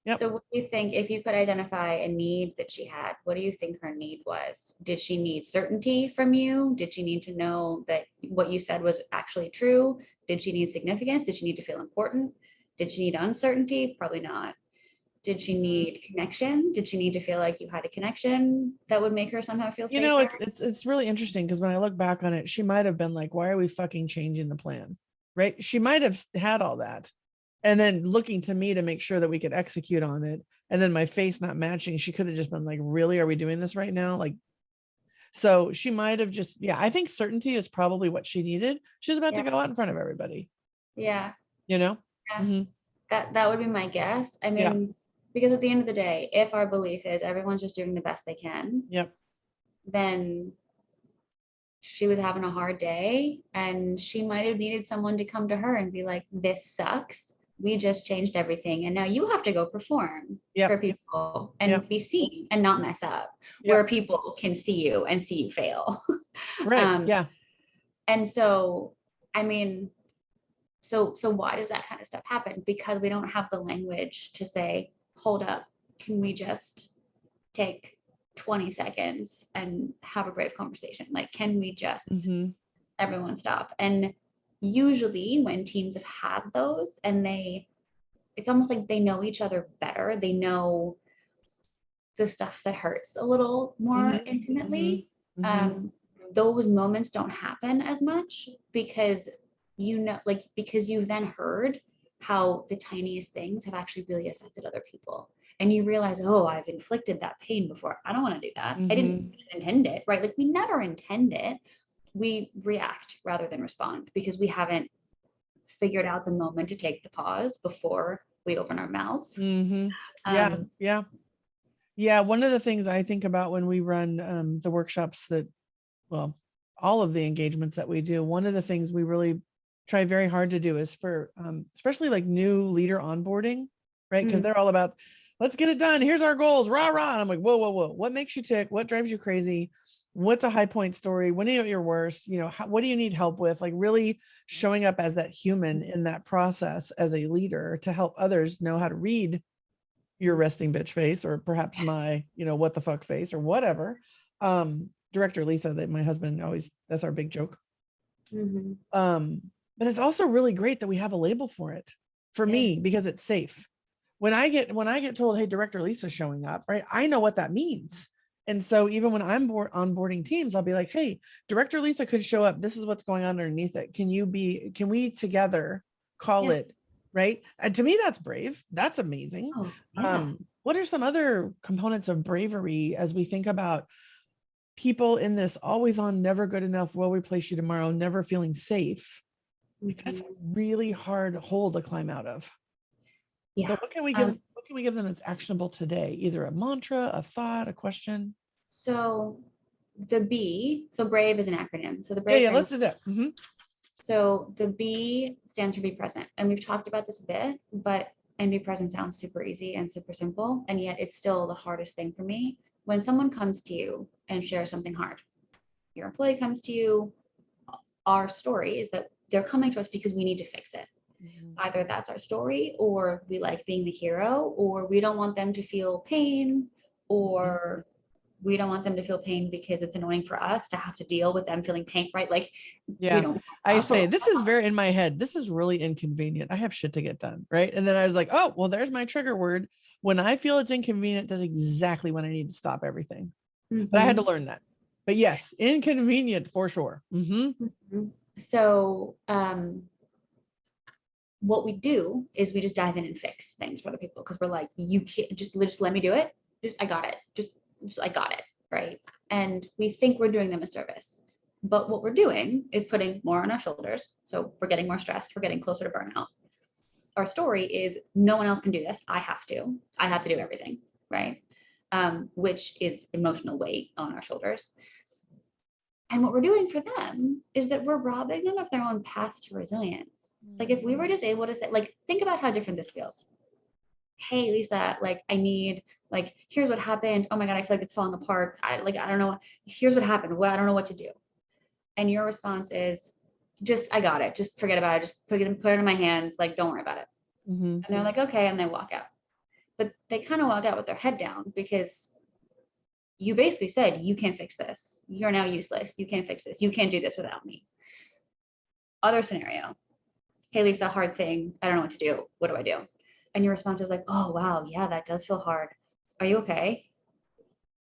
Yep. So what do you think, if you could identify a need that she had, what do you think her need was? Did she need certainty from you? Did she need to know that what you said was actually true? Did she need significance? Did she need to feel important? Did she need uncertainty? Probably not. Did she need connection? Did she need to feel like you had a connection that would make her somehow feel You know, safer? it's really interesting because when I look back on it, she might have been like, why are we fucking changing the plan? Right? She might have had all that. And then looking to me to make sure that we could execute on it. And then my face not matching, she could have just been like, really, are we doing this right now? Like, so she might have just, yeah, I think certainty is probably what she needed. She's about to Yeah. go out in front of everybody, Yeah. you know? Yeah. Mhm. That would be my guess. I Yeah. mean, because at the end of the day, if our belief is everyone's just doing the best they can, Yep. then she was having a hard day and she might have needed someone to come to her and be like, this sucks. We just changed everything. And now you have to go perform for Yep. people and Yep. be seen and not mess up, where Yep. people can see you and see you fail. Right. Yeah. And so, I mean, so why does that kind of stuff happen? Because we don't have the language to say, hold up, can we just take 20 seconds and have a brave conversation? Like, can we just Mhm. everyone stop? And usually when teams have had those and it's almost like they know each other better. They know the stuff that hurts a little more Mhm. Mhm. intimately. Mhm. Um, those moments don't happen as much because because you've then heard how the tiniest things have actually really affected other people. And you realize, oh, I've inflicted that pain before. I don't want to do that. I didn't Mhm. intend it, right? Like we never intend it. We react rather than respond because we haven't figured out the moment to take the pause before we open our mouths. Mhm. Yeah. Yeah. Yeah. One of the things I think about when we run the workshops that, well, all of the engagements that we do, one of the things we really try very hard to do is for especially like new leader onboarding, right? Because Mm, they're all about, let's get it done. Here's our goals, rah, rah. And I'm like, whoa, whoa, whoa. What makes you tick? What drives you crazy? What's a high point story? When are you at your worst? You know, what do you need help with? Like really showing up as that human in that process as a leader to help others know how to read your resting bitch face, or perhaps my, what the fuck face or whatever. Director Lisa, that my husband always, that's our big joke. mhm. But it's also really great that we have a label for it, for Yeah. me, because it's safe. When I get told, hey, Director Lisa's showing up, right? I know what that means. And so even when I'm onboarding teams, I'll be like, hey, Director Lisa could show up. This is what's going on underneath it. Can we together call Yeah. it, right? And to me, that's brave. That's amazing. Oh, yeah. What are some other components of bravery as we think about people in this always on, never good enough, will replace you tomorrow, never feeling safe? Like, that's a Mhm. really hard hole to climb out of. So Yeah. what can we give them that's actionable today? Either a mantra, a thought, a question. So the B, so BRAVE is an acronym. So the Yeah, BRAVE yeah, framework. let's do that. Mhm. So the B stands for be present. And we've talked about this a bit, and be present sounds super easy and super simple. And yet it's still the hardest thing for me. When someone comes to you and shares something hard, your employee comes to you, our story is that they're coming to us because we need to fix it. Mhm. Either that's our story, or we like being the hero, or we don't want them to feel pain, or we don't want them to feel pain because it's annoying for us to have to deal with them feeling pain, right? Like we Yeah. don't I but say, this is very in my head. This is really inconvenient. I have shit to get done. Right. And then I was like, oh, well, there's my trigger word. When I feel it's inconvenient, that's exactly when I need to stop everything. But I had to learn that. But yes, inconvenient for sure. So what we do is we just dive in and fix things for other people because we're like, you can't just let me do it. I got it. Just I got it. Right. And we think we're doing them a service. But what we're doing is putting more on our shoulders. So we're getting more stressed. We're getting closer to burnout. Our story is no one else can do this. I have to. I have to do everything. Right. Which is emotional weight on our shoulders. And what we're doing for them is that we're robbing them of their own path to resilience. Like if we were just able to say, like, think about how different this feels. Hey, Lisa, like I need, like, here's what happened. Oh my God, I feel like it's falling apart. I don't know. Here's what happened. Well, I don't know what to do. And your response is I got it. Just forget about it. Just put it in my hands. Like, don't worry about it. Mm-hmm. And they're like, okay. And they walk out. but they kind of walk out with their head down because you basically said, you can't fix this. You're now useless. You can't fix this. You can't do this without me. Other scenario. Hey, Lisa, hard thing. I don't know what to do. What do I do? And your response is like, oh, wow. Yeah, that does feel hard. Are you okay?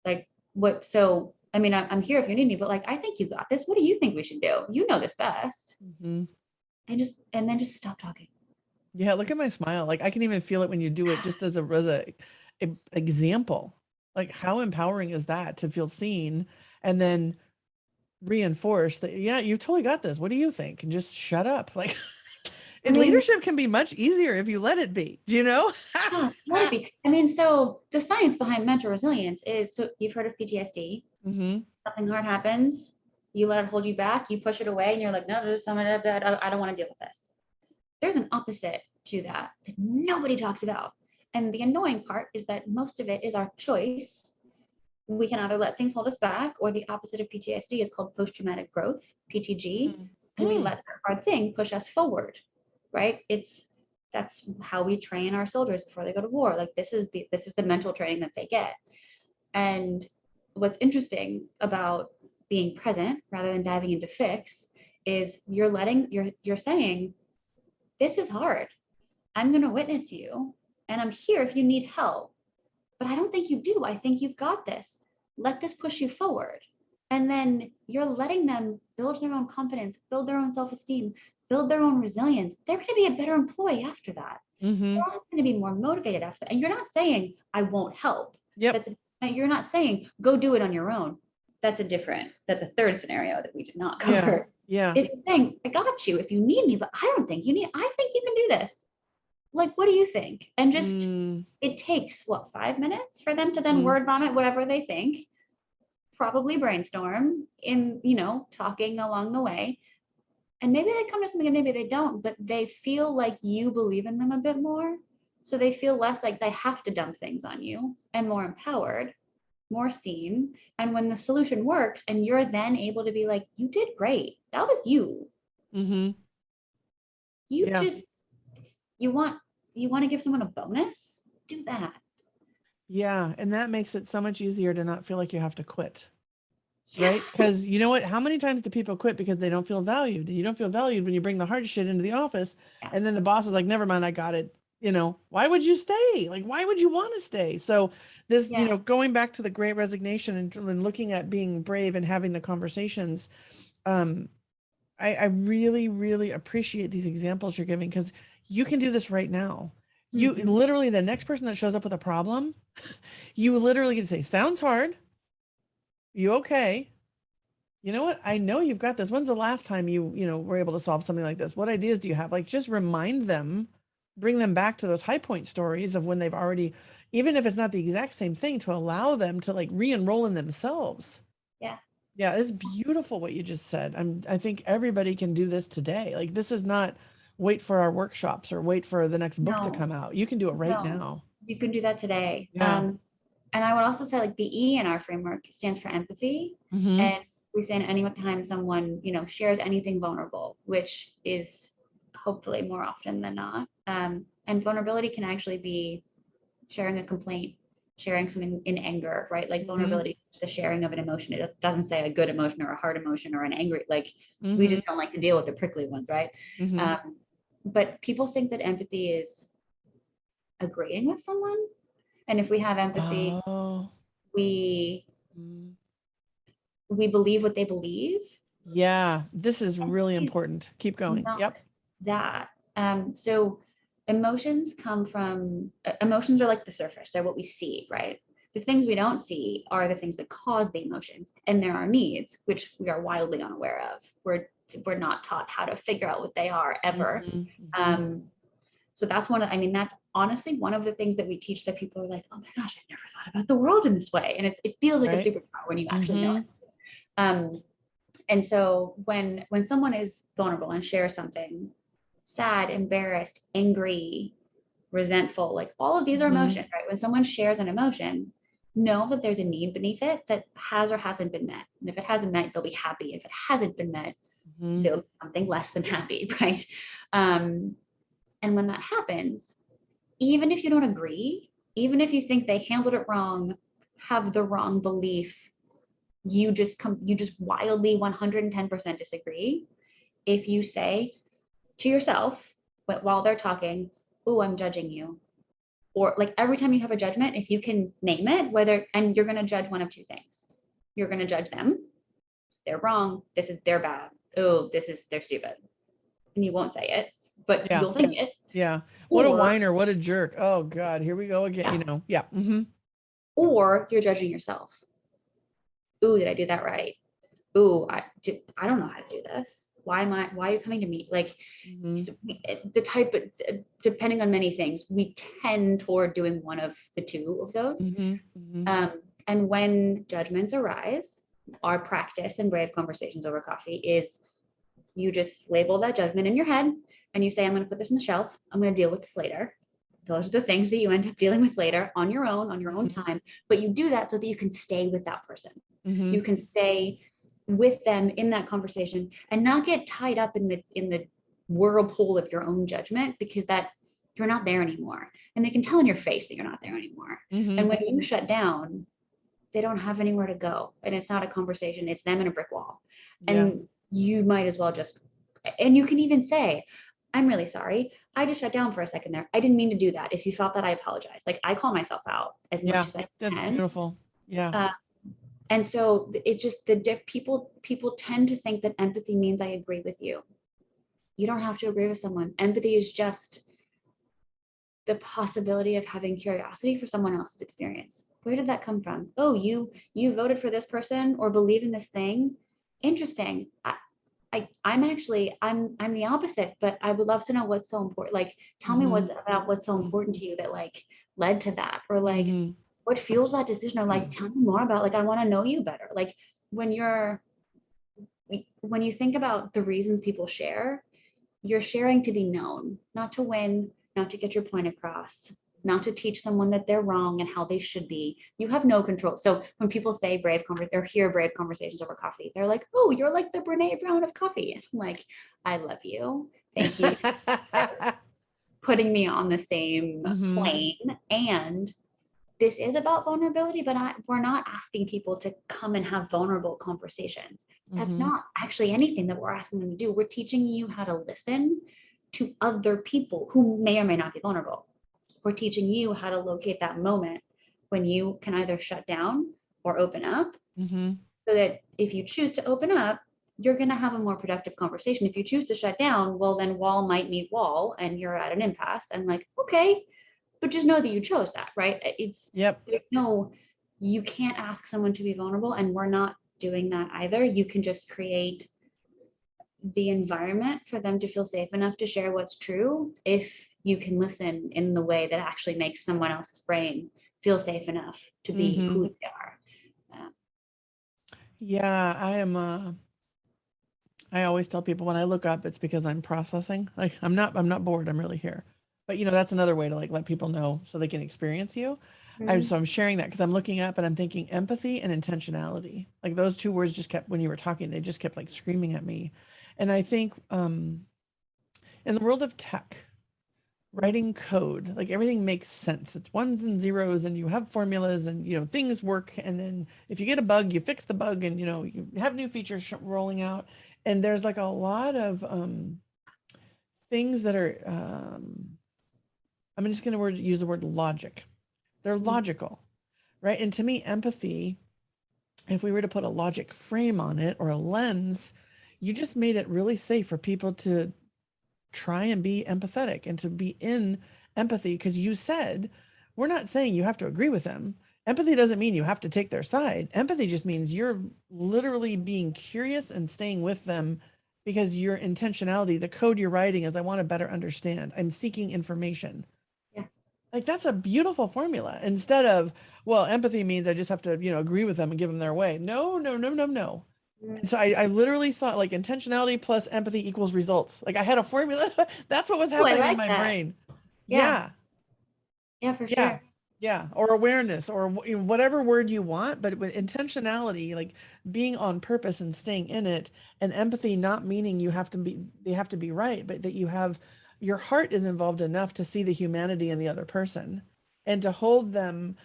Like, what? So, I mean, I'm here if you need me, but like, I think you got this. What do you think we should do? You know this best. Mm-hmm. And then just stop talking. Yeah, look at my smile. Like I can even feel it when you do it just as a example. Like how empowering is that to feel seen and then reinforce that, yeah, you totally got this. What do you think? And just shut up. Like I and mean, leadership can be much easier if you let it be. Do you know? yeah, let it be. I mean, so the science behind mental resilience is, so you've heard of PTSD. Mm-hmm. Something hard happens, you let it hold you back, you push it away, and you're like, no, there's something bad. I don't want to deal with this. There's an opposite to that nobody talks about. And the annoying part is that most of it is our choice. We can either let things hold us back, or the opposite of PTSD is called post-traumatic growth, PTG. Mm-hmm. And we let that hard thing push us forward, right? That's how we train our soldiers before they go to war. Like this is the mental training that they get. And what's interesting about being present rather than diving into fix is you're saying, this is hard. I'm going to witness you and I'm here if you need help. But I don't think you do. I think you've got this. Let this push you forward. And then you're letting them build their own confidence, build their own self-esteem, build their own resilience. They're going to be a better employee after that. Mm-hmm. They're also going to be more motivated after that. And you're not saying, I won't help. Yep. You're not saying, go do it on your own. That's a third scenario that we did not cover. Yeah. If you're saying, I got you if you need me, but I don't think you need, I think you can do this. Like, what do you think? And just, it takes what, 5 minutes for them to then word vomit whatever they think, probably brainstorm in, talking along the way. And maybe they come to something and maybe they don't, but they feel like you believe in them a bit more. So they feel less like they have to dump things on you and more empowered, more seen. And when the solution works and you're then able to be like, you did great. That was you. Mm-hmm. You just, you want to give someone a bonus? Do that. Yeah. And that makes it so much easier to not feel like you have to quit. Right? Because you know what? How many times do people quit because they don't feel valued? You don't feel valued when you bring the hard shit into the office and then the boss is like, never mind, I got it. Why would you stay? Like, why would you want to stay? So this, going back to the Great Resignation and looking at being brave and having the conversations, I really, really appreciate these examples you're giving because you can do this right now. You literally, the next person that shows up with a problem, you literally can say, sounds hard. You okay? You know what? I know you've got this. When's the last time you were able to solve something like this? What ideas do you have? Like, just remind them, bring them back to those high point stories of when they've already, even if it's not the exact same thing, to allow them to like re-enroll in themselves. Yeah. Yeah, it's beautiful what you just said. I think everybody can do this today. Like, this is not wait for our workshops or wait for the next book to come out. You can do it right now. You can do that today. Yeah. And I would also say, like, the E in our framework stands for empathy. And we say anytime someone, shares anything vulnerable, which is hopefully more often than not. And vulnerability can actually be sharing a complaint, sharing something in anger, right? Like vulnerability is the sharing of an emotion. It doesn't say a good emotion or a hard emotion or an angry, like we just don't like to deal with the prickly ones, right? But people think that empathy is agreeing with someone. And if we have empathy, we believe what they believe. Yeah, this is really important. Keep going. Yep. That. So emotions are like the surface. They're what we see, right? The things we don't see are the things that cause the emotions. And there are needs, which we are wildly unaware of. We're not taught how to figure out what they are ever. So that's that's honestly one of the things that we teach that people are like, oh my gosh, I've never thought about the world in this way. And it feels like a superpower when you actually know it. And so when someone is vulnerable and shares something, sad, embarrassed, angry, resentful, like all of these are emotions, right? When someone shares an emotion, know that there's a need beneath it that has or hasn't been met. And if it hasn't met, they'll be happy. If it hasn't been met, they'll be something less than happy, right? And when that happens, even if you don't agree, even if you think they handled it wrong, have the wrong belief, you just wildly 110% disagree. If you say to yourself while they're talking, oh, I'm judging you. Or like every time you have a judgment, if you can name it, and you're going to judge one of two things. You're going to judge them. They're wrong. They're bad. Oh, they're stupid. And you won't say it, but Yeah. you'll think it. Yeah. What a Or- whiner. What a jerk. Oh God, here we go again. Yeah. Yeah. Or you're judging yourself. Ooh, did I do that right? Ooh, I don't know how to do this. Why are you coming to me? Like the type of, depending on many things, we tend toward doing one of the two of those. And when judgments arise, our practice and brave conversations over coffee is you just label that judgment in your head and you say, I'm going to put this on the shelf. I'm going to deal with this later. Those are the things that you end up dealing with later on your own time. But you do that so that you can stay with that person. You can stay with them in that conversation and not get tied up in the whirlpool of your own judgment, because that you're not there anymore. And they can tell in your face that you're not there anymore. And when you shut down, they don't have anywhere to go. And it's not a conversation, it's them and a brick wall. And you might as well and you can even say, I'm really sorry. I just shut down for a second there. I didn't mean to do that. If you felt that, I apologize. Like I call myself out as much as I can. That's beautiful. Yeah. And so it just, people tend to think that empathy means I agree with you. You don't have to agree with someone. Empathy is just the possibility of having curiosity for someone else's experience. Where did that come from? Oh, you voted for this person or believe in this thing. Interesting. I'm the opposite, but I would love to know what's so important. Like, tell me what's so important to you that like led to that, or like what fuels that decision, or like tell me more about, like, I want to know you better. Like when you think about the reasons people share, you're sharing to be known, not to win, not to get your point across, not to teach someone that they're wrong and how they should be. You have no control. So when people say hear brave conversations over coffee, they're like, oh, you're like the Brene Brown of coffee. And I'm like, I love you. Thank you for putting me on the same plane. And this is about vulnerability, but we're not asking people to come and have vulnerable conversations. That's not actually anything that we're asking them to do. We're teaching you how to listen to other people who may or may not be vulnerable. We're teaching you how to locate that moment when you can either shut down or open up, so that if you choose to open up, you're going to have a more productive conversation. If you choose to shut down, well, then wall might meet wall and you're at an impasse, and like, okay, but just know that you chose that, right? You can't ask someone to be vulnerable, and we're not doing that either. You can just create the environment for them to feel safe enough to share what's true if you can listen in the way that actually makes someone else's brain feel safe enough to be who they are. I always tell people when I look up, it's because I'm processing. Like I'm not bored. I'm really here. But that's another way to like let people know so they can experience you. So I'm sharing that because I'm looking up and I'm thinking empathy and intentionality. Like those two words just kept, when you were talking, they just kept like screaming at me. And I think in the world of tech, writing code, like everything makes sense. It's ones and zeros and you have formulas and things work. And then if you get a bug, you fix the bug and you have new features rolling out. And there's like a lot of things that are I'm just going to use the word logic. They're logical, right? And to me, empathy, if we were to put a logic frame on it or a lens, you just made it really safe for people to try and be empathetic and to be in empathy, because you said, we're not saying you have to agree with them. Empathy doesn't mean you have to take their side. Empathy just means you're literally being curious and staying with them because your intentionality, the code you're writing is, I want to better understand. I'm seeking information. Yeah. Like that's a beautiful formula, instead of, well, empathy means I just have to, agree with them and give them their way. No. And so I literally saw like intentionality plus empathy equals results. Like I had a formula. That's what was happening in my brain. Yeah, for sure. Yeah. Or awareness, or whatever word you want, but with intentionality, like being on purpose and staying in it, and empathy not meaning they have to be right, but that your heart is involved enough to see the humanity in the other person and to hold them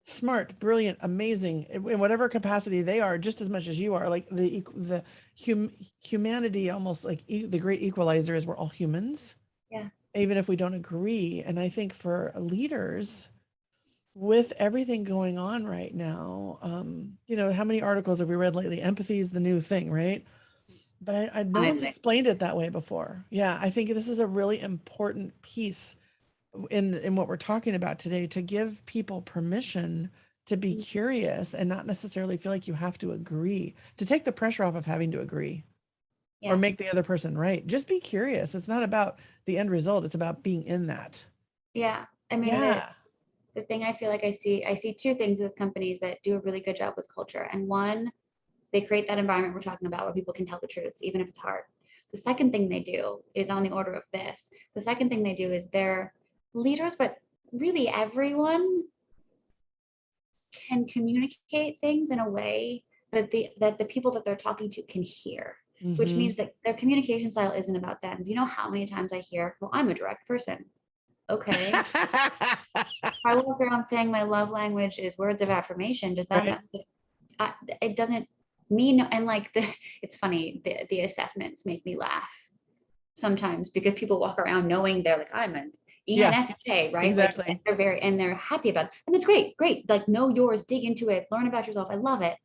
smart, brilliant, amazing in whatever capacity they are, just as much as you are. Like the humanity, almost like the great equalizer is we're all humans, Yeah. even if we don't agree. And I think for leaders, with everything going on right now, you know, how many articles have we read lately? Empathy is the new thing, right? But no one's explained it that way before. Yeah, I think this is a really important piece in what we're talking about today, to give people permission to be curious and not necessarily feel like you have to agree, to take the pressure off of having to agree or make the other person right. Just be curious. It's not about the end result. It's about being in that. Yeah. I mean, the thing I feel like I see two things with companies that do a really good job with culture. And one, they create that environment we're talking about where people can tell the truth, even if it's hard. The second thing they do is on the order of this. The second thing they do is they're leaders, but really everyone can communicate things in a way that the people that they're talking to can hear, which means that their communication style isn't about them. Do you know how many times I hear, well, I'm a direct person. Okay. I walk around saying my love language is words of affirmation. Does that it doesn't mean, and like it's funny, the assessments make me laugh sometimes because people walk around knowing they're like, I'm an ENFJ, right? Exactly. Like and they're happy about it. And it's great. Like know yours, dig into it, learn about yourself. I love it.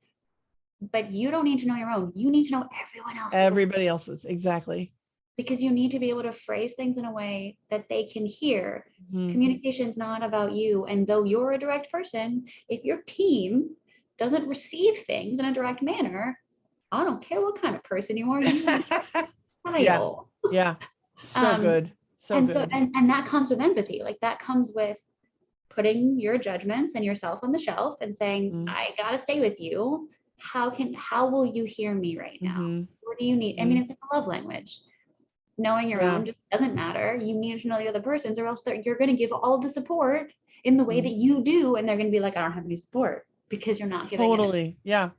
But you don't need to know your own. You need to know everyone else's. Everybody else's, exactly. Because you need to be able to phrase things in a way that they can hear. Communication is not about you. And though you're a direct person, if your team doesn't receive things in a direct manner, I don't care what kind of person you are, you style. Yeah. So good. And that comes with empathy. Like that comes with putting your judgments and yourself on the shelf and saying, I gotta stay with you. How will you hear me right now? What do you need? I mean, it's a love language. Knowing your own just doesn't matter. You need to know the other person's, or else you're going to give all the support in the way that you do, and they're going to be like, I don't have any support because you're not giving it. Yeah.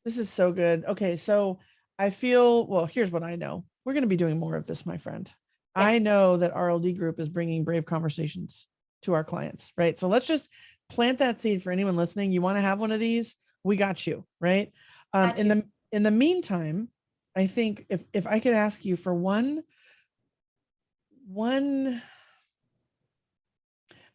This is so good. Okay, so I feel, well, here's what I know. We're going to be doing more of this, my friend. I know that RLD Group is bringing brave conversations to our clients, right? So let's just plant that seed for anyone listening. You want to have one of these? We got you, right? In the meantime, I think if I could ask you for one,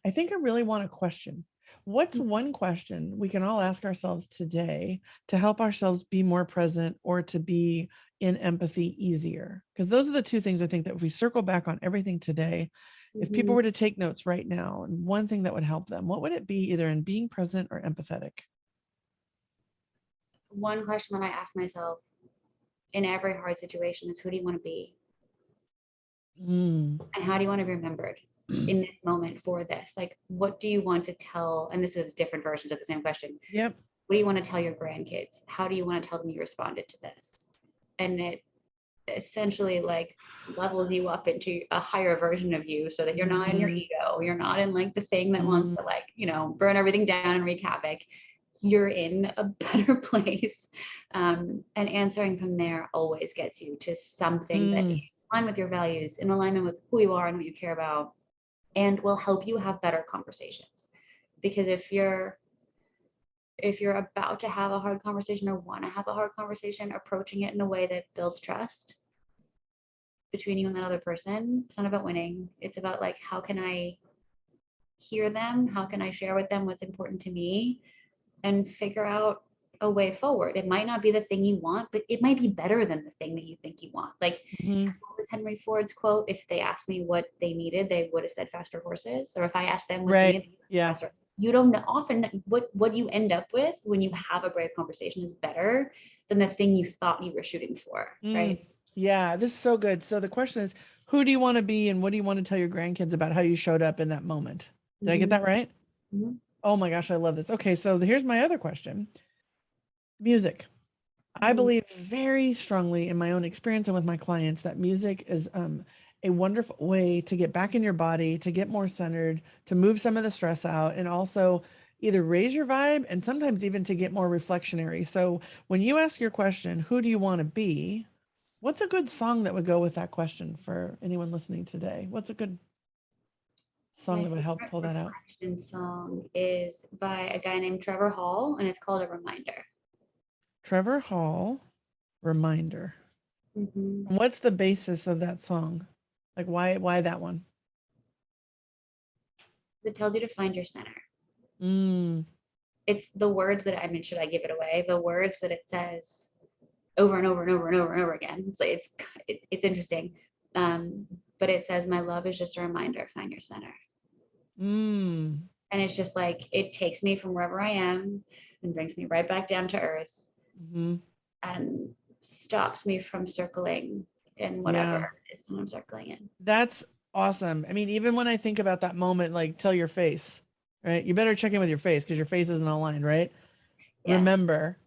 I think I really want a question. What's one question we can all ask ourselves today to help ourselves be more present or to be in empathy easier? Because those are the two things I think that if we circle back on everything today, if people were to take notes right now, and one thing that would help them, what would it be, either in being present or empathetic? One question that I ask myself in every hard situation is, who do you want to be? And how do you want to be remembered in this moment for this? Like, what do you want to tell? And this is different versions of the same question. Yep. What do you want to tell your grandkids? How do you want to tell them you responded to this? And it essentially like levels you up into a higher version of you so that you're not in your ego. You're not in like the thing that wants to like, you know, burn everything down and wreak havoc. You're in a better place. And answering from there always gets you to something that is in line with your values, in alignment with who you are and what you care about, and will help you have better conversations. Because if you're about to have a hard conversation or want to have a hard conversation, approaching it in a way that builds trust between you and that other person, it's not about winning. It's about like, how can I hear them? How can I share with them what's important to me and figure out a way forward? It might not be the thing you want, but it might be better than the thing that you think you want. Like what was Henry Ford's quote? If they asked me what they needed, they would have said faster horses. Or if I asked them what they needed, faster. You don't often what you end up with when you have a brave conversation is better than the thing you thought you were shooting for, right? Yeah, this is so good. So the question is, who do you want to be and what do you want to tell your grandkids about how you showed up in that moment? Did I get that right? Oh my gosh, I love this. Okay, so here's my other question. Music. I believe very strongly in my own experience and with my clients that music is a wonderful way to get back in your body, to get more centered, to move some of the stress out, and also either raise your vibe and sometimes even to get more reflectionary. So when you ask your question, who do you want to be? What's a good song that would go with that question for anyone listening today? What's a good song My that would help favorite pull that out? reflection song is by a guy named Trevor Hall, and it's called A Reminder. Trevor Hall, Reminder. Mm-hmm. And what's the basis of that song? Like why that one? It tells you to find your center. Mm, It's the words that, I mean, should I give it away? The words that it says over and over and over and over and over again. So it's interesting. But it says, my love is just a reminder, find your center. mm, And it's just like, it takes me from wherever I am and brings me right back down to earth mm-hmm. and stops me from circling in Yeah, whatever it's I'm circling in. that's awesome. I mean, even when I think about that moment, like tell your face, right? You better check in with your face because your face isn't aligned, right? Yeah. Remember,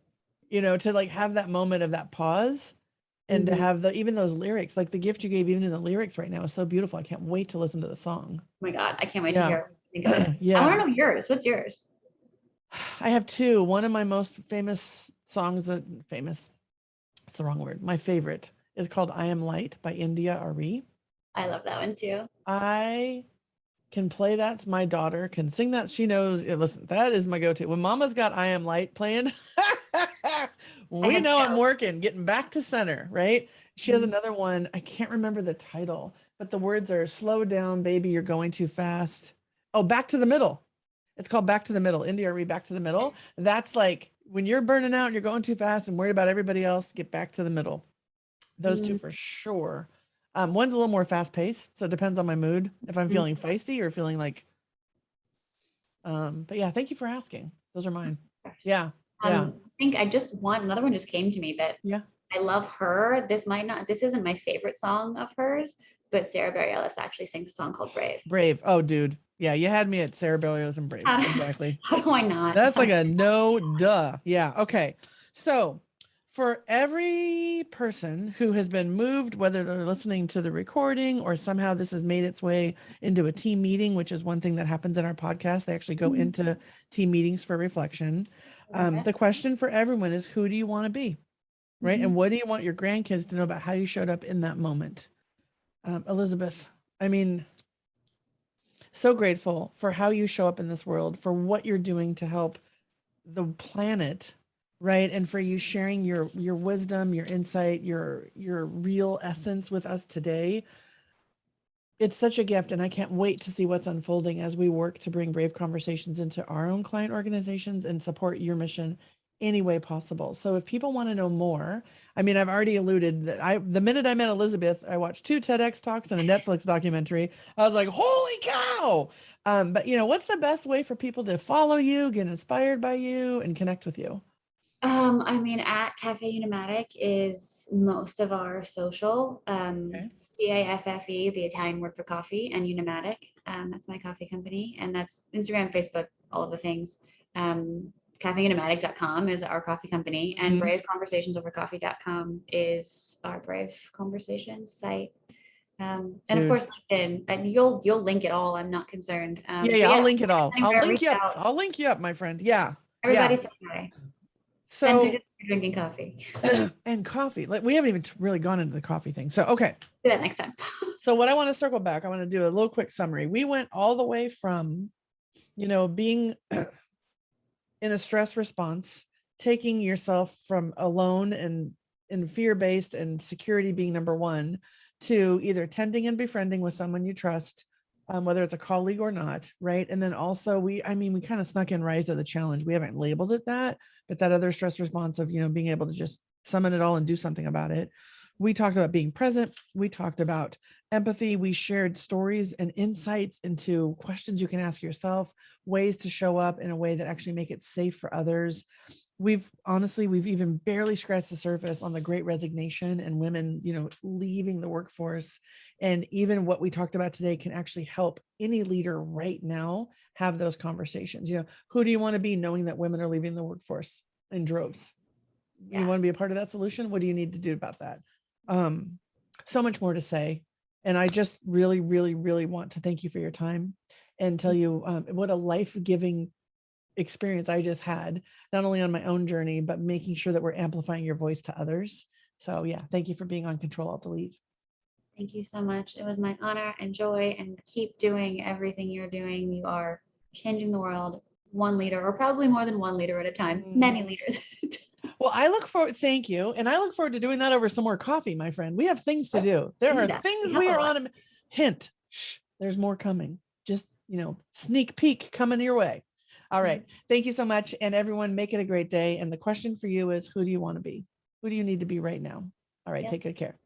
to like have that moment of that pause and to Mm-hmm. Oh have even those lyrics, like the gift you gave even in the lyrics right now is so beautiful. I can't wait to listen to the song. my God, I can't wait to Yeah. hear what you think of it. I want Yeah. to know yours. What's yours? I have two. One of my most famous songs it's the wrong word. My favorite is called I Am Light by India Ari. I love that one too. I can play that. My daughter can sing that. She knows. Listen, that is my go-to. When Mama's got I Am Light playing, I we have know I'm chills. working, getting back to center, right? She has Mhm. another one. I can't remember the title, but the words are slow down, baby, you're going too fast. Oh, back to the middle. It's called Back to the Middle. India Re Back to the Middle. That's like when you're burning out and you're going too fast and worried about everybody else, get back to the middle. Those two Mm, for sure. One's a little more fast paced, so it depends on my mood. If I'm mm, feeling feisty or feeling like, but yeah, thank you for asking. Those are mine. gosh. Yeah, yeah, I think I just want another one just came to me that yeah. I love her. This isn't my favorite song of hers, but Sarah Bareilles actually sings a song called Brave. Brave. Oh, dude. Yeah, you had me at Sarah Bareilles and Brave. How do, Exactly. how do I not? That's like a no duh. Yeah. Okay. So, for every person who has been moved, whether they're listening to the recording or somehow this has made its way into a team meeting, which is one thing that happens in our podcast, they actually go into team meetings for reflection. I love it. The question for everyone is who do you want to be? Right. Mhm. And what do you want your grandkids to know about how you showed up in that moment? Elisabeth, I mean, so grateful for how you show up in this world, for what you're doing to help the planet, right? And for you sharing your wisdom, your insight, your real essence with us today. It's such a gift, and I can't wait to see what's unfolding as we work to bring brave conversations into our own client organizations and support your mission any way possible. So if people want to know more, I mean, I've already alluded that the minute I met Elisabeth, I watched 2 TEDx talks and a Netflix documentary. I was like, holy cow. But what's the best way for people to follow you, get inspired by you, and connect with you? I mean, at Cafe Unimatic is most of our social. Okay. CAFFE, the Italian word for coffee, and Unimatic. That's my coffee company, and that's Instagram, Facebook, all of the things. CafeUnimatic.com is our coffee company, and Mhm. BraveConversationSOverCoffee.com is our Brave Conversations site. And of Dude. course, LinkedIn. And you'll link it all. I'm not concerned. Yeah, But yeah, I'll yeah, link it all. I'll anywhere, link reach you up. out. I'll link you up, my friend. Yeah. Yeah. Everybody say hi. Send So pictures of drinking coffee. and coffee. Like we haven't even really gone into the coffee thing. So okay. Do that next time. So what I want to circle back, I want to do a little quick summary. We went all the way from, being in a stress response, taking yourself from alone and fear-based and security being number one to either tending and befriending with someone you trust, whether it's a colleague or not, right? And then also we kind of snuck in rise to the challenge. We haven't labeled it that, but that other stress response of, being able to just summon it all and do something about it. We talked about being present. We talked about empathy. We shared stories and insights into questions you can ask yourself, ways to show up in a way that actually make it safe for others. We've even barely scratched the surface on the Great Resignation and women, leaving the workforce. And even what we talked about today can actually help any leader right now have those conversations. Who do you want to be knowing that women are leaving the workforce in droves? You Yeah. want to be a part of that solution? What do you need to do about that? So much more to say. And I just really, really, really want to thank you for your time and tell you what a life-giving experience I just had, not only on my own journey, but making sure that we're amplifying your voice to others. So yeah, thank you for being on Ctrl+Alt+Delete. Thank you so much. It was my honor and joy, and keep doing everything you're doing. You are changing the world 1 liter, or probably more than 1 liter at a time, many liters. Well, I look forward, thank you. And I look forward to doing that over some more coffee, my friend. We have things to do. There are things we are on. Hint, shh, there's more coming. Just, sneak peek coming your way. All right. Thank you so much. And everyone, make it a great day. And the question for you is, who do you want to be? Who do you need to be right now? All right. Take good care.